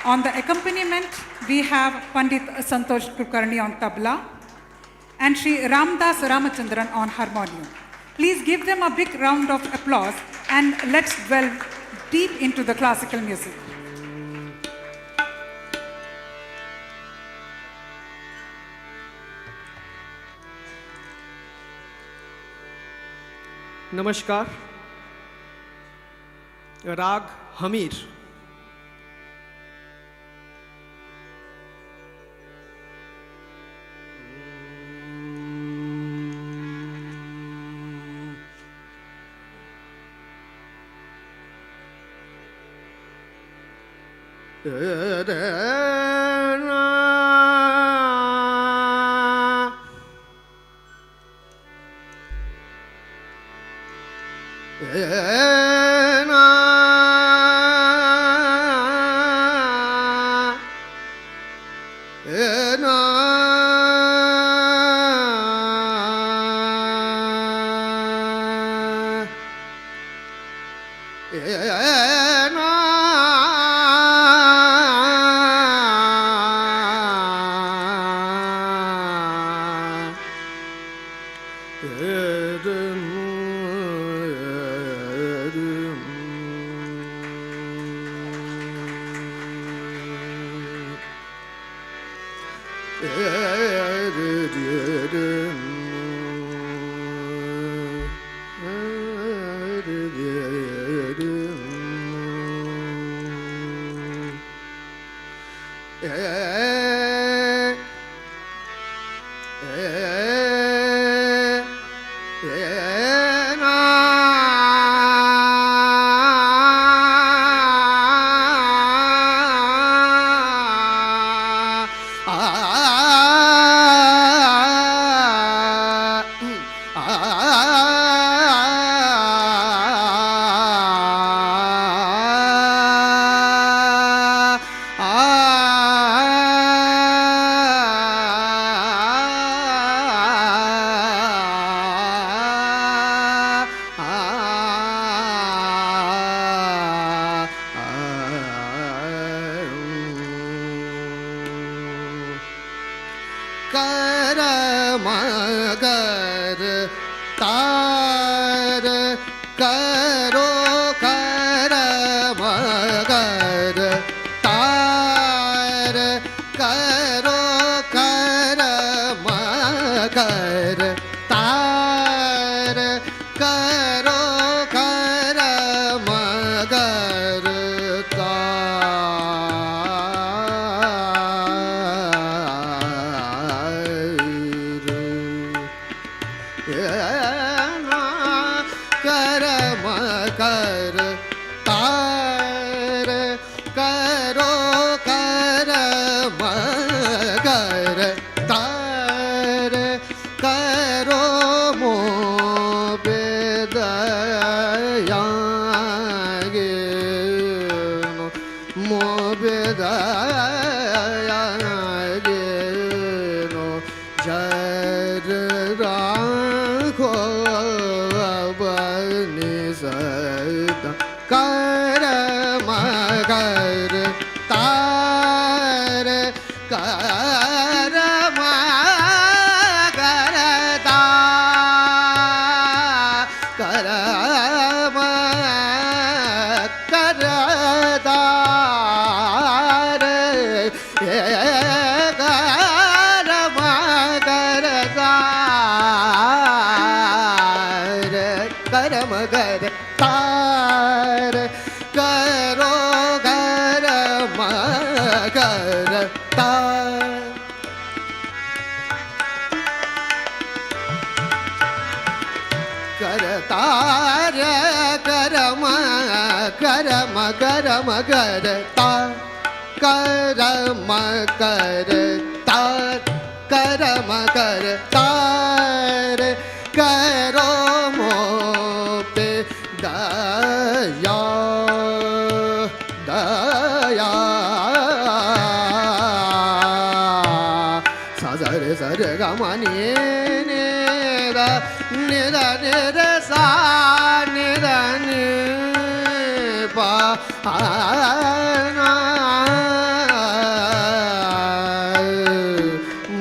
On the accompaniment, we have Pandit Santhosh Kulkarni on tabla and Sri Ramdas Ramachandran on harmonium. Please give them a big round of applause and let's delve deep into the classical music. नमस्कार. राग Hamir.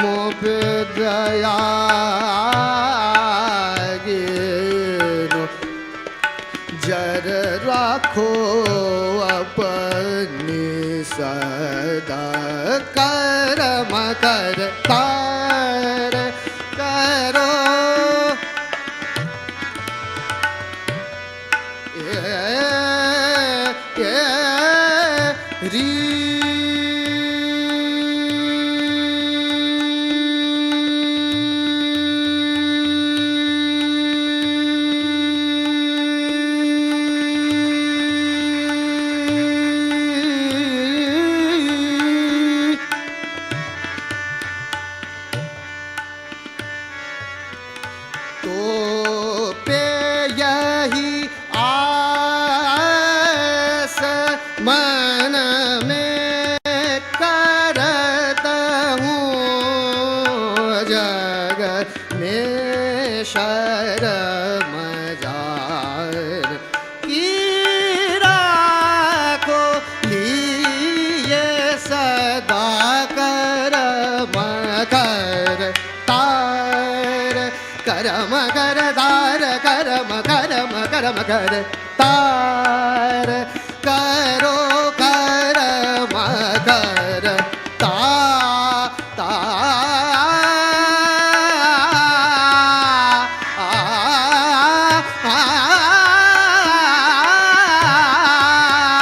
Mope daya ge राखो अपनी सदा कर्म करता करो री कर तार करो कर्म कर ता ता कर्म कर तार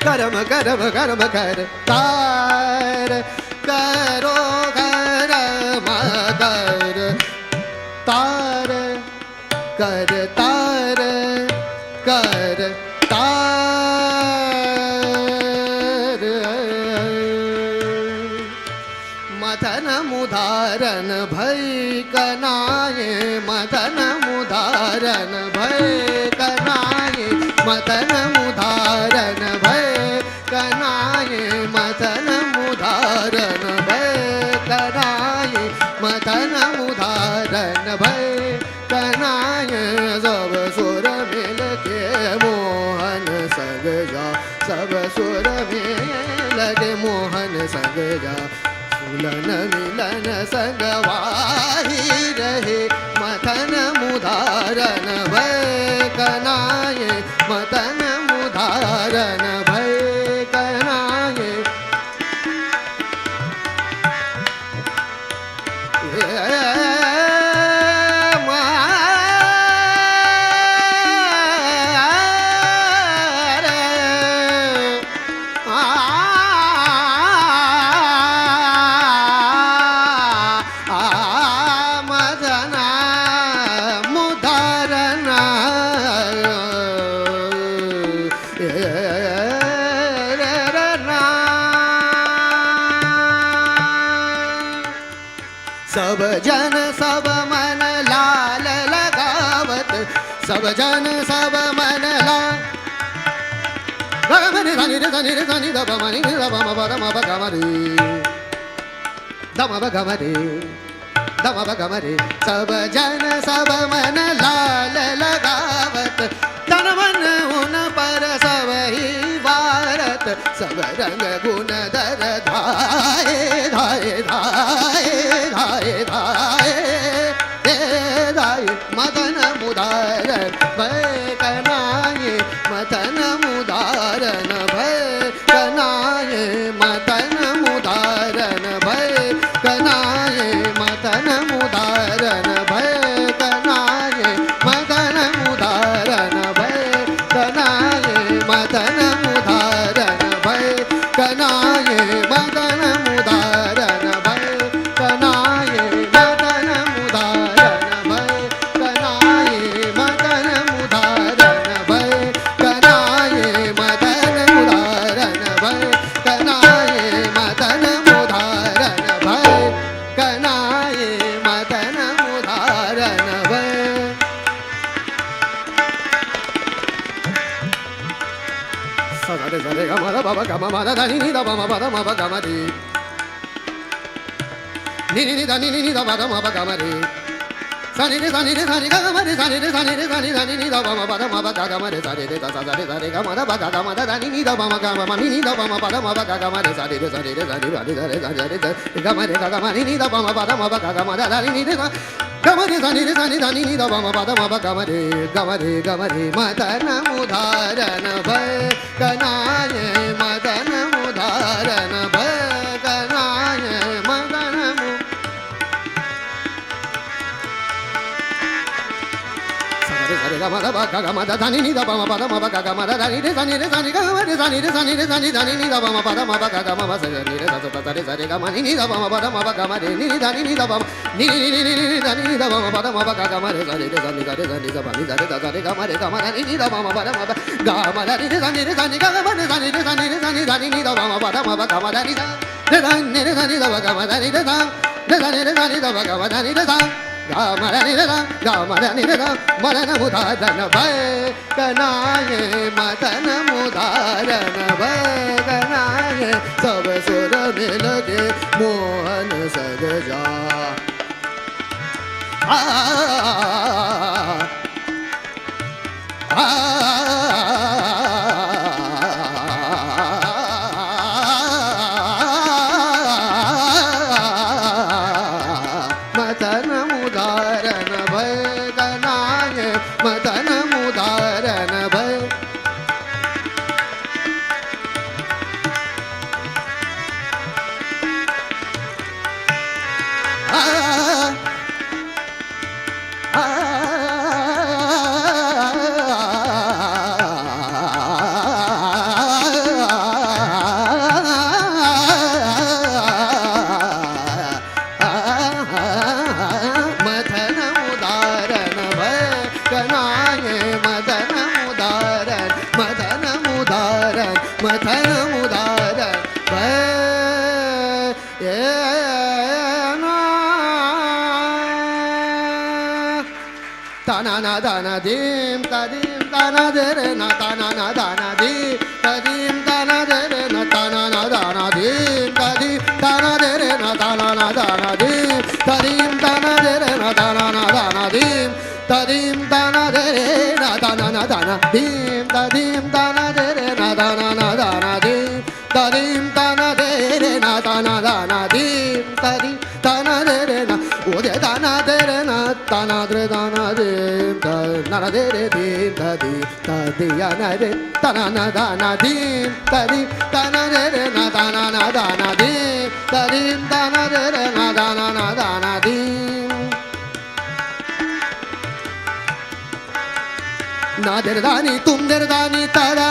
कर्म कर कर्म कर्म कर्म कर तार करो कर्म कर तार कर तार कर तार मदन मुदारन भय कनाए मदन मुदारन भय कनाए मदन मुदारन भय कनाए मदन मुदारन भय कनाए मदन मुदारन भय कनाए सब सुर मिल के मोहन संग जा सब सुर मिल के मोहन संग जा फूलन मिलन संग वाही रहे मदन मुदारन भय कनाए मदन मुदारन भय कनाए सब जन सब मन लाल लगावत सब जन सब मन लाल गमनि धनि रे धनि रे धनि दब मनि रे दब म बद म ब गमरि दम ब गमरि दम ब गमरि सब जन सब मन लाल लगावत तन मन उन पर सब ही वारत सब रंग गुण दर धाए धाए धाए धाए धाए धाए मदन मुदारन भय कनाए मदन मुदारन भय कनाए मदन मुदारन भय कनाए मदन मुदारन भय कनाए मदन मुदारन भय कनाए मदन मुदारन भय कनाए मदन मुदारन भय कनाए मदन मुदारन भय कनाए मदन मुदारन भय कनाए मदन मुदारन भय कनाए मदन मुदारन भय कनाए मदन मुदारन भय सरे सरे ग म द ब ग म म द ध नि नि द ब म ब द म ब ग म रि नि नि नि द नि नि नि द ब द म ब ग म रि sani re sani re sani ga ma re sani re sani re sani sani ni da ba ma pa da ma ba ga ma re sani re sa sa re sa re ga ma da ba ga ma da da ni da ba ma ga ma ni da ba ma pa da ma ba ga ma re sani re sani re sani ba re sa re ga ma re ga ma ni da ba ma pa da ma ba ga ma da da ni re ga ma re sani re sani sani ni da ba ma pa da ma ba ga ma re madana mudharan bhai kanaye madana mudharan bhai kanaye madana sare ga ma da ba ga ma da dani ni da ba ma pa da ma ba ga ma da dani re sani ga ma re sani re sani re sani dani ni da ba ma pa da ma ba ga ma sa ni re sa sa re sare ga ma ni da ba ma pa da ma ba ga ma re ni dani ni da ba ni dani ni da ba ma pa da ma ba ga ma re sani re sani ga re sani ga ma ni da re sa re ga ma dani ni da ba ma pa da ma ba ga ma dani re sani ga ma re sani re sani dani ni da ba ma pa da ma ba ga ma dani da re sani re sani da ba ga ma dani re sa re sani re sani da ba ga ma dani re sa ga ma dani re sa ga ma dani re sa madana mudharan bhai kanaye madana mudharan bhai kanaye sab sur mil ke mohan sagaja madana mudharan bhai kanaye madana mudharan bhai na da na dim ta na de re na ta na da na di ta dim ta na de re na ta na da na dim ta na de re na ta na da na dim ta dim ta na de re na ta na da na dim ta dim ta na de re na ta na da na dim ta dim ta na de re na ta na da na dim ta dim ta na de re na ta na da na dim ta dim ta na de re na o de ta na de re na ta na de ta na dim ta na de re dim ta di ya na de ta na da na dim ta na de re na ta na da na dim ta dim ta na de re na ta na da na dim na der dani tum der dani ta da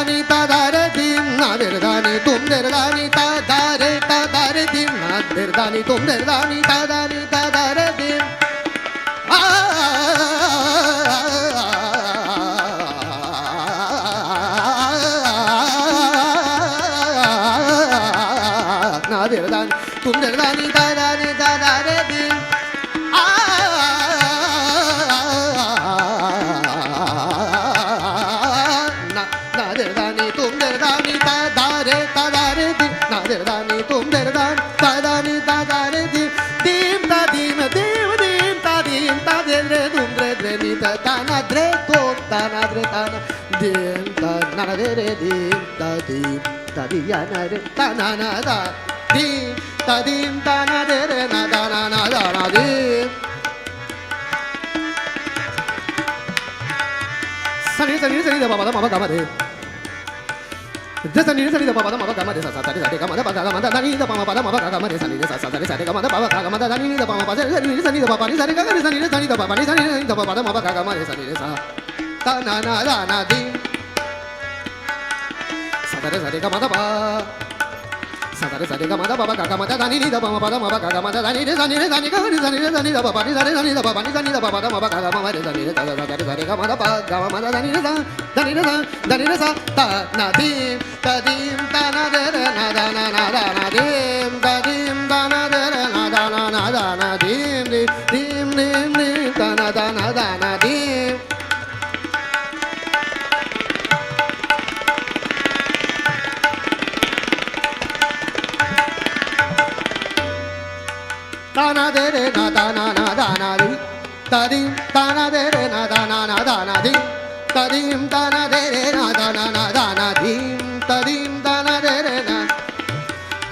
re dim na der dani tum der dani ta da re dim na der dani tum der dani ta da re dim na der dani tum der dani ta da re dim ta na de re na ta na da na di ta dim dim dana de re na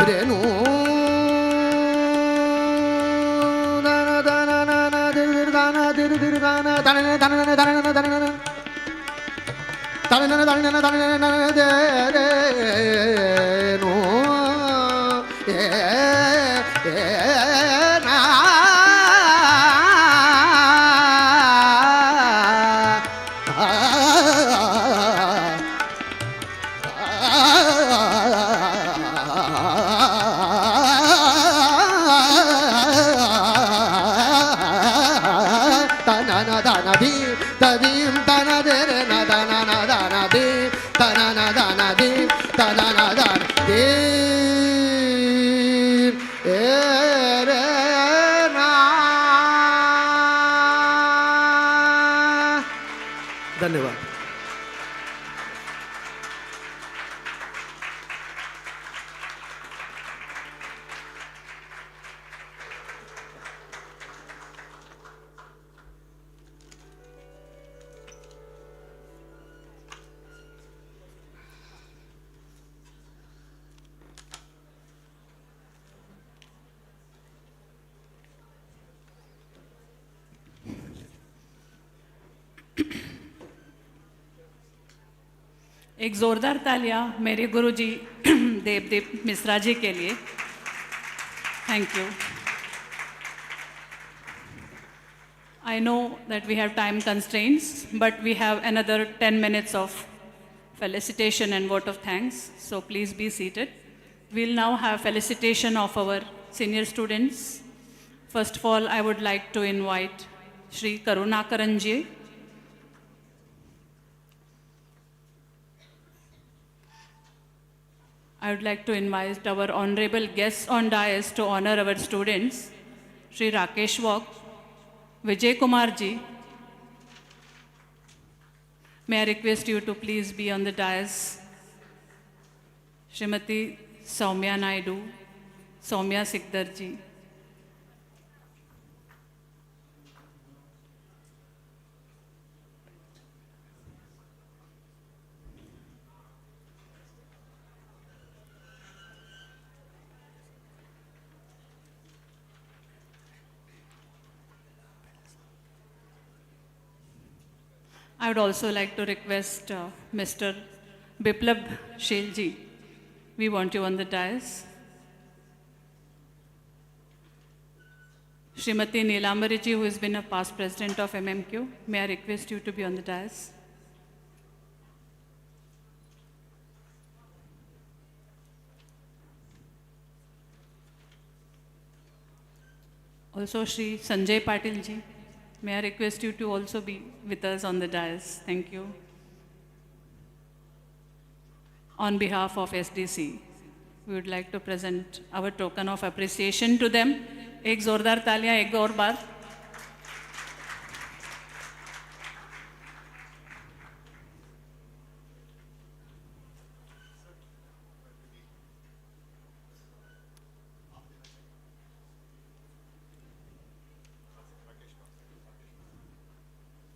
renu dana dana dana dir dana dir dir dana dana dana dana dana dana dana dana dana de re no na dana di tadim dana de re na dana na dana di dana na dana di dana na dana di re na. धन्यवाद. एक जोरदार तालियां मेरे गुरुजी देवदीप मिश्रा जी के लिए. Thank you. I know that we have time constraints, but we have another 10 minutes of felicitation and vote of thanks, so please be seated. We'll now have felicitation of our senior students. First of all, I would like to invite Shri Karunakaran ji. I would like to invite our honorable guests on dais to honor our students, Shri Rakesh Wak, Vijay Kumar ji. May I request you to please be on the dais. Srimati Soumya Naidu, Soumya Sikdar ji. I would also like to request Mr. Biplab Shil ji. We want you on the dais. Srimati Neelambari ji, who has been a past president of MMQ, may I request you to be on the dais. Also Shri Sanjay Patil ji. May I request you to also be with us on the dais. Thank you. On behalf of SDC, we would like to present our token of appreciation to them. एक जोरदार तालियां एक और बार.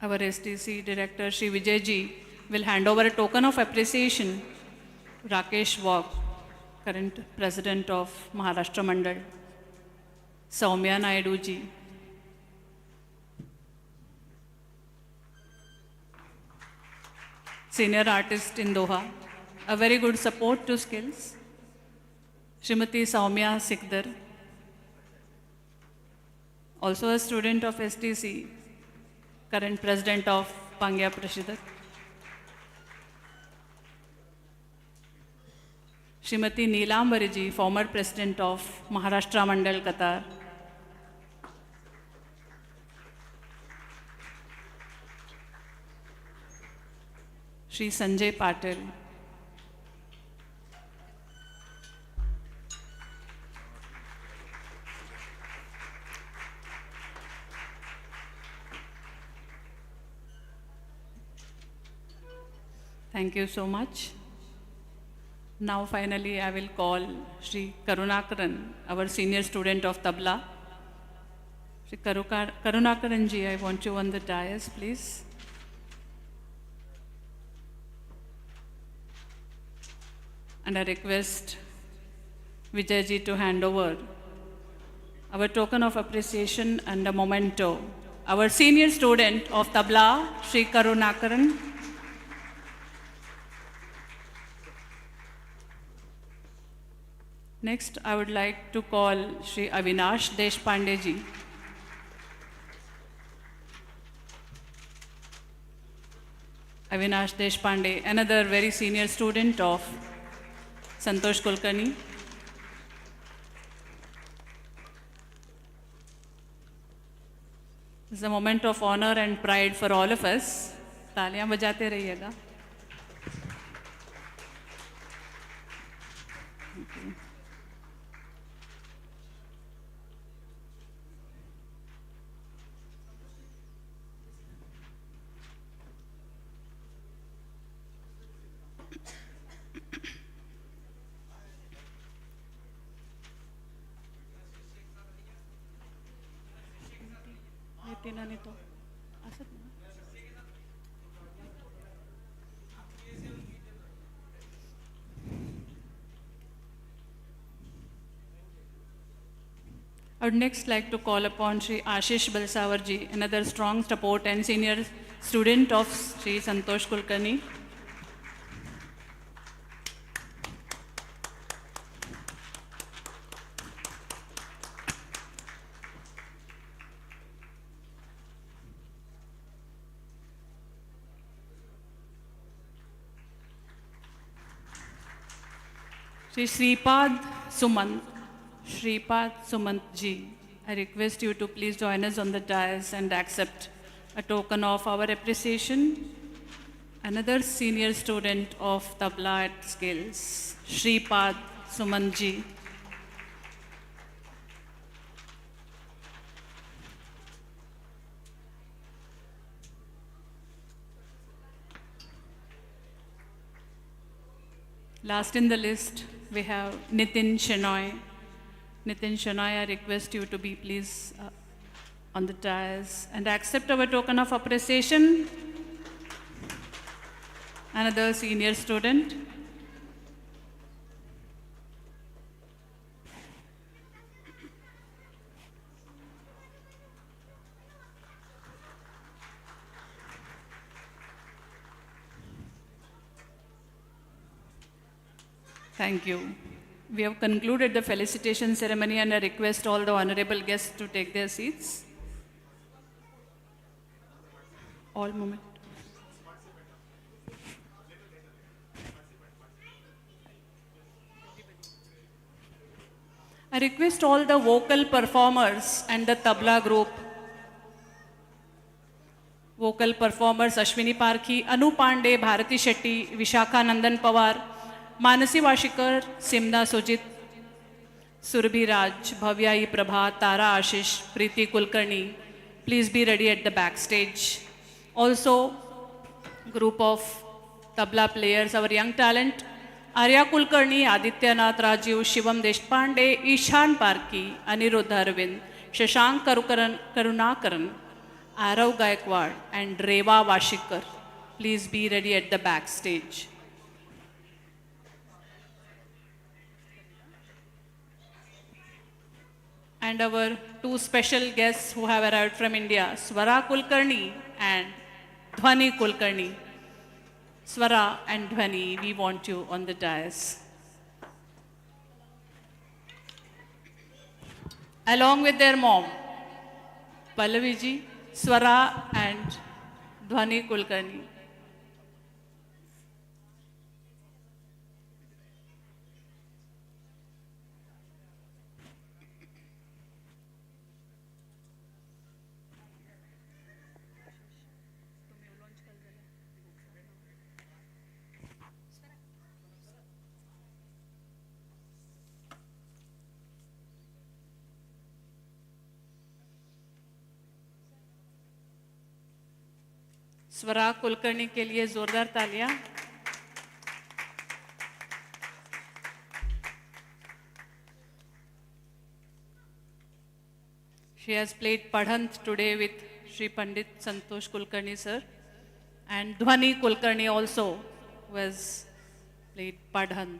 Our STC Director Shri Vijay ji will hand over a token of appreciation. Rakesh Wak, current President of Maharashtra Mandal. Soumya Naidu ji. Senior artist in Doha. A very good support to skills. Srimati Soumya Sikdar. Also a student of STC. Current President of Pangya Prashidak. Srimati Neelambari ji, former President of Maharashtra Mandal, Qatar. Shri Sanjay Patil. Thank you so much. Now finally I will call Shri Karunakaran, our senior student of Tabla. Shri Karunakaran ji, I want you on the dais, please. And I request Vijayji to hand over our token of appreciation and a memento. Our senior student of tabla, Sri Karunakaran. Next, I would like to call Sri Avinash Deshpande ji. Avinash Deshpande, another very senior student of Santhosh Kulkarni. It's a moment of honor and pride for all of us. तालियां बजाते रहिएगा. तिनाने तो असत ना. I would next like to call upon Sri Ashish Balsawarji, another strong support and senior student of Sri Santhosh Kulkarni. Sri Shripad Sumant ji, I request you to please join us on the dais and accept a token of our appreciation. Another senior student of tabla at skills, Shripad Sumant ji. Last in the list, we have Nitin Shenoy. Nitin Shenoy, I request you to be please on the dais and accept our token of appreciation. Another senior student. Thank you. We have concluded the felicitation ceremony and I request all the honorable guests to take their seats. All moment. I request all the vocal performers and the tabla group. Vocal performers Ashwini Parkhi, Anu Pande, Bharati Shetti, Vishakha Nandan Pawar, Manasi Washikar, Simna Sujit, Surabhi Raj, Bhavya Prabha, Tara Ashish, Preeti Kulkarni. Please be ready at the backstage. Also, group of tabla players, our young talent, Arya Kulkarni, Aditya Nath Rajiv, Shivam Deshpande, Ishan Parki, Aniruddha Arvind, Shashank Karunakaran, Arav Gaikwad, and Reva Washikar. Please be ready at the backstage. And our two special guests who have arrived from India, Swara Kulkarni and Dhwani Kulkarni. Swara and Dhwani, we want you on the dais. Along with their mom, Pallavi ji, Swara and Dhwani Kulkarni. स्वरा कुलकर्णी के लिए जोरदार तालियां. She has played Padhant today with Sri Pandit Santhosh Kulkarni sir, and Dhwani Kulkarni also was played Padhant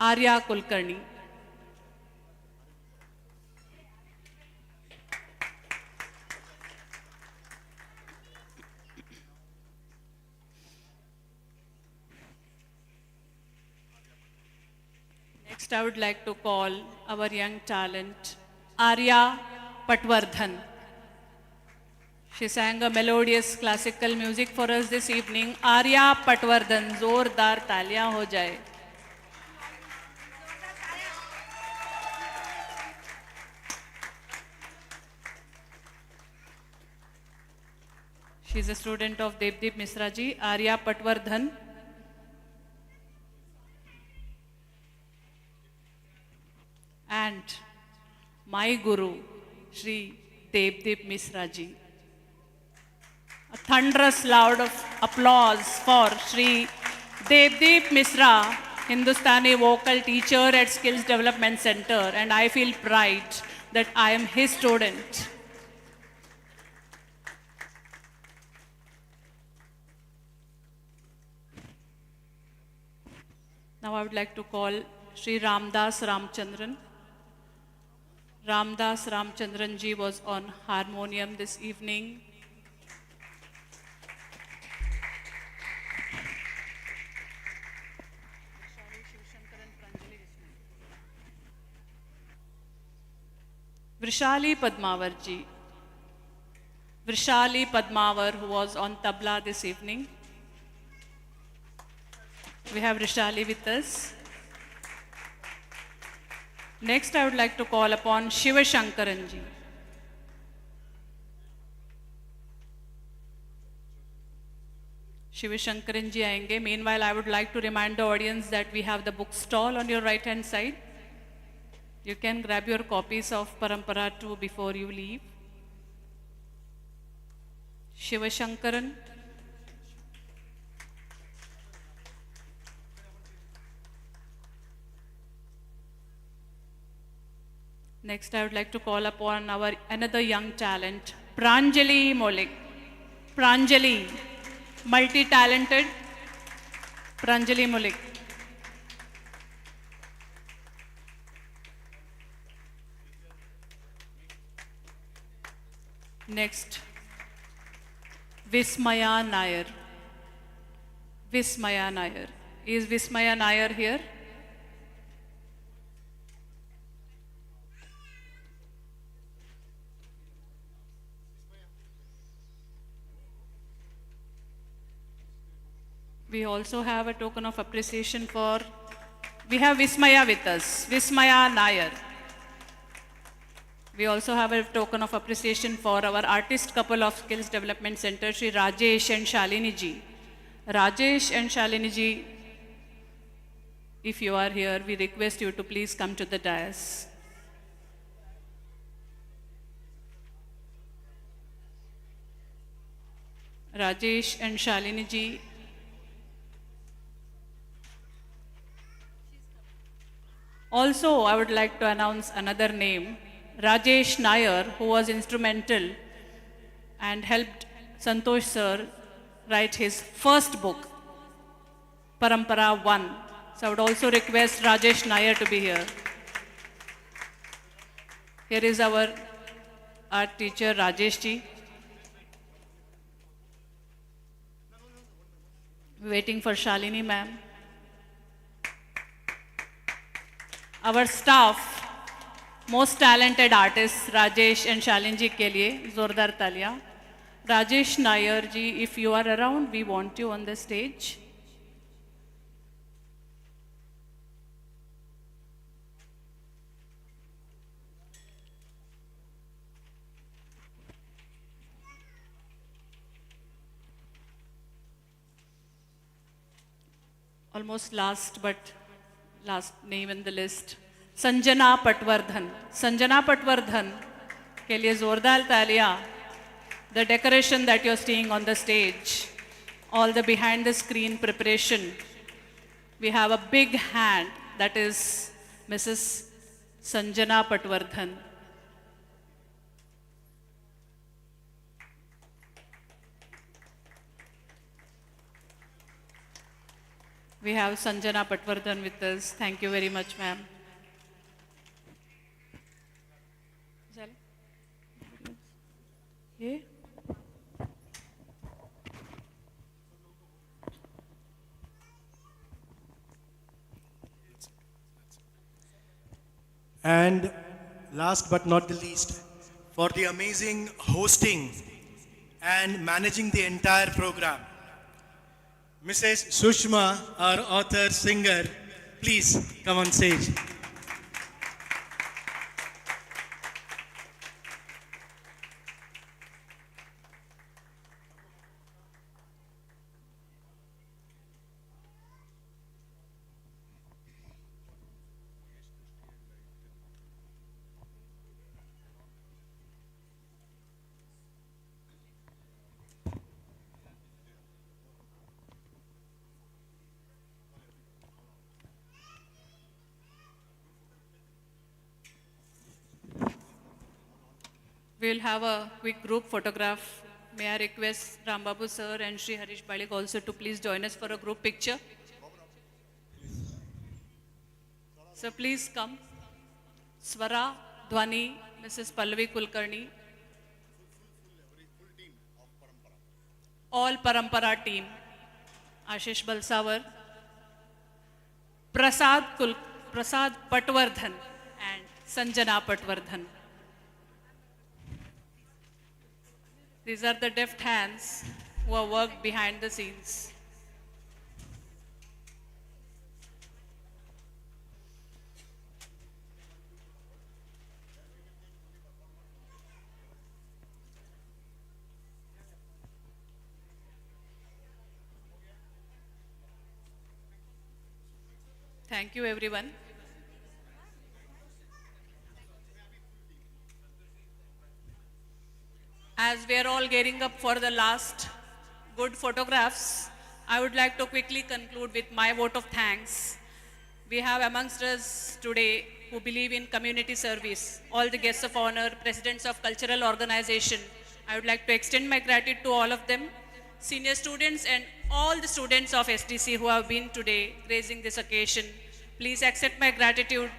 Arya Kulkarni. Next, I would like to call our young talent, Arya Patwardhan. She sang a melodious classical music for us this evening. Arya Patwardhan, zordar taaliyan ho jaye. She is a student of Devdeep Misra ji, Arya Patwardhan. And my guru, Shri Devdeep Misra ji. A thunderous loud of applause for Shri Devdeep Misra, Hindustani vocal teacher at Skills Development Center, and I feel pride that I am his student. Now I would like to call Shri Ramdas Ramchandran. Ramdas Ramchandran ji was on harmonium this evening. Vrishali Padmavar ji. Vrishali Padmavar, who was on tabla this evening. We have Vrishali with us. Next, I would like to call upon Shiva Shankaran ji. Shiva Shankaran ji aayenge. Meanwhile, I would like to remind the audience that we have the book stall on your right hand side. You can grab your copies of Parampara 2 before you leave. Shiva Shankaran. Next, I would like to call upon our another young talent, Pranjali Molik. Pranjali, multi-talented Pranjali Molik. Next, Vismaya Nair. Vismaya Nair. Is Vismaya Nair here? We also have a token of appreciation for, we have Vismaya with us, Vismaya Nair. We also have a token of appreciation for our artist couple of Skills Development Center, Shri Rajesh and Shalini ji. Rajesh and Shalini ji, if you are here, we request you to please come to the dais. Rajesh and Shalini ji. Also, I would like to announce another name, Rajesh Nair, who was instrumental and helped Santhosh sir write his first book, Parampara 1. So I would also request Rajesh Nair to be here. Here is our art teacher, Rajesh ji. Waiting for Shalini ma'am. Our staff, most talented artists, Rajesh and Shalini ji ke liye, zordar taaliyan. Rajesh Nair ji, if you are around, we want you on the stage. Almost last, but last name in the list, Sanjana Patwardhan. Sanjana Patwardhan ke liye zordar taaliyan. The decoration that you're seeing on the stage, all the behind the screen preparation. We have a big hand, that is Mrs. Sanjana Patwardhan. We have Sanjana Patwardhan with us. Thank you very much, ma'am. Yeah. And last but not the least, for the amazing hosting and managing the entire program, Mrs. Sushma, our author, singer, please come on stage. We will have a quick group photograph. May I request Rambabu sir and Shri Harish Balik also to please join us for a group picture. So please come. Swara, Dhwani, Mrs. Pallavi Kulkarni. All Parampara team. Ashish Balsavar. Prasad Patwardhan and Sanjana Patwardhan. These are the deft hands who have worked behind the scenes. Thank you, everyone. As we are all gearing up for the last good photographs, I would like to quickly conclude with my vote of thanks. We have amongst us today who believe in community service, all the guests of honor, presidents of cultural organization. I would like to extend my gratitude to all of them, senior students and all the students of SDC who have been today gracing this occasion. Please accept my gratitude.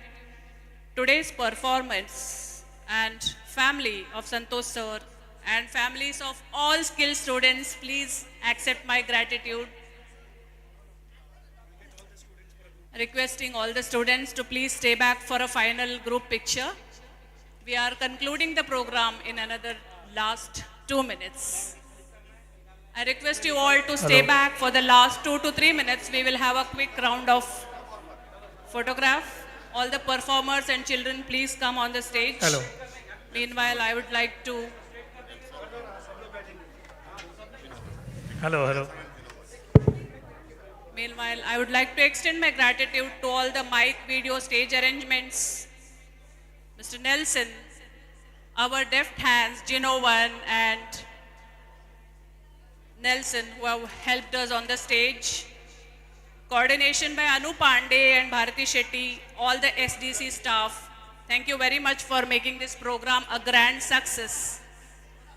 Today's performance and family of Santhosh sir and families of all skilled students, please accept my gratitude. Requesting all the students to please stay back for a final group picture. We are concluding the program in another last 2 minutes. I request you all to stay back for the last 2 to 3 minutes. We will have a quick round of photograph. All the performers and children, please come on the stage. Hello. Meanwhile, I would like to Hello. Meanwhile, I would like to extend my gratitude to all the mic, video, stage arrangements. Mr. Nelson, our deft hands, Ginovan and Nelson, who have helped us on the stage. Coordination by Anu Pande and Bharati Shetti, all the SDC staff. Thank you very much for making this program a grand success.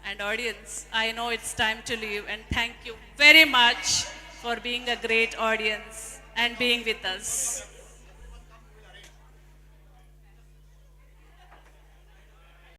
And audience, I know it's time to leave, and thank you very much for being a great audience and being with us.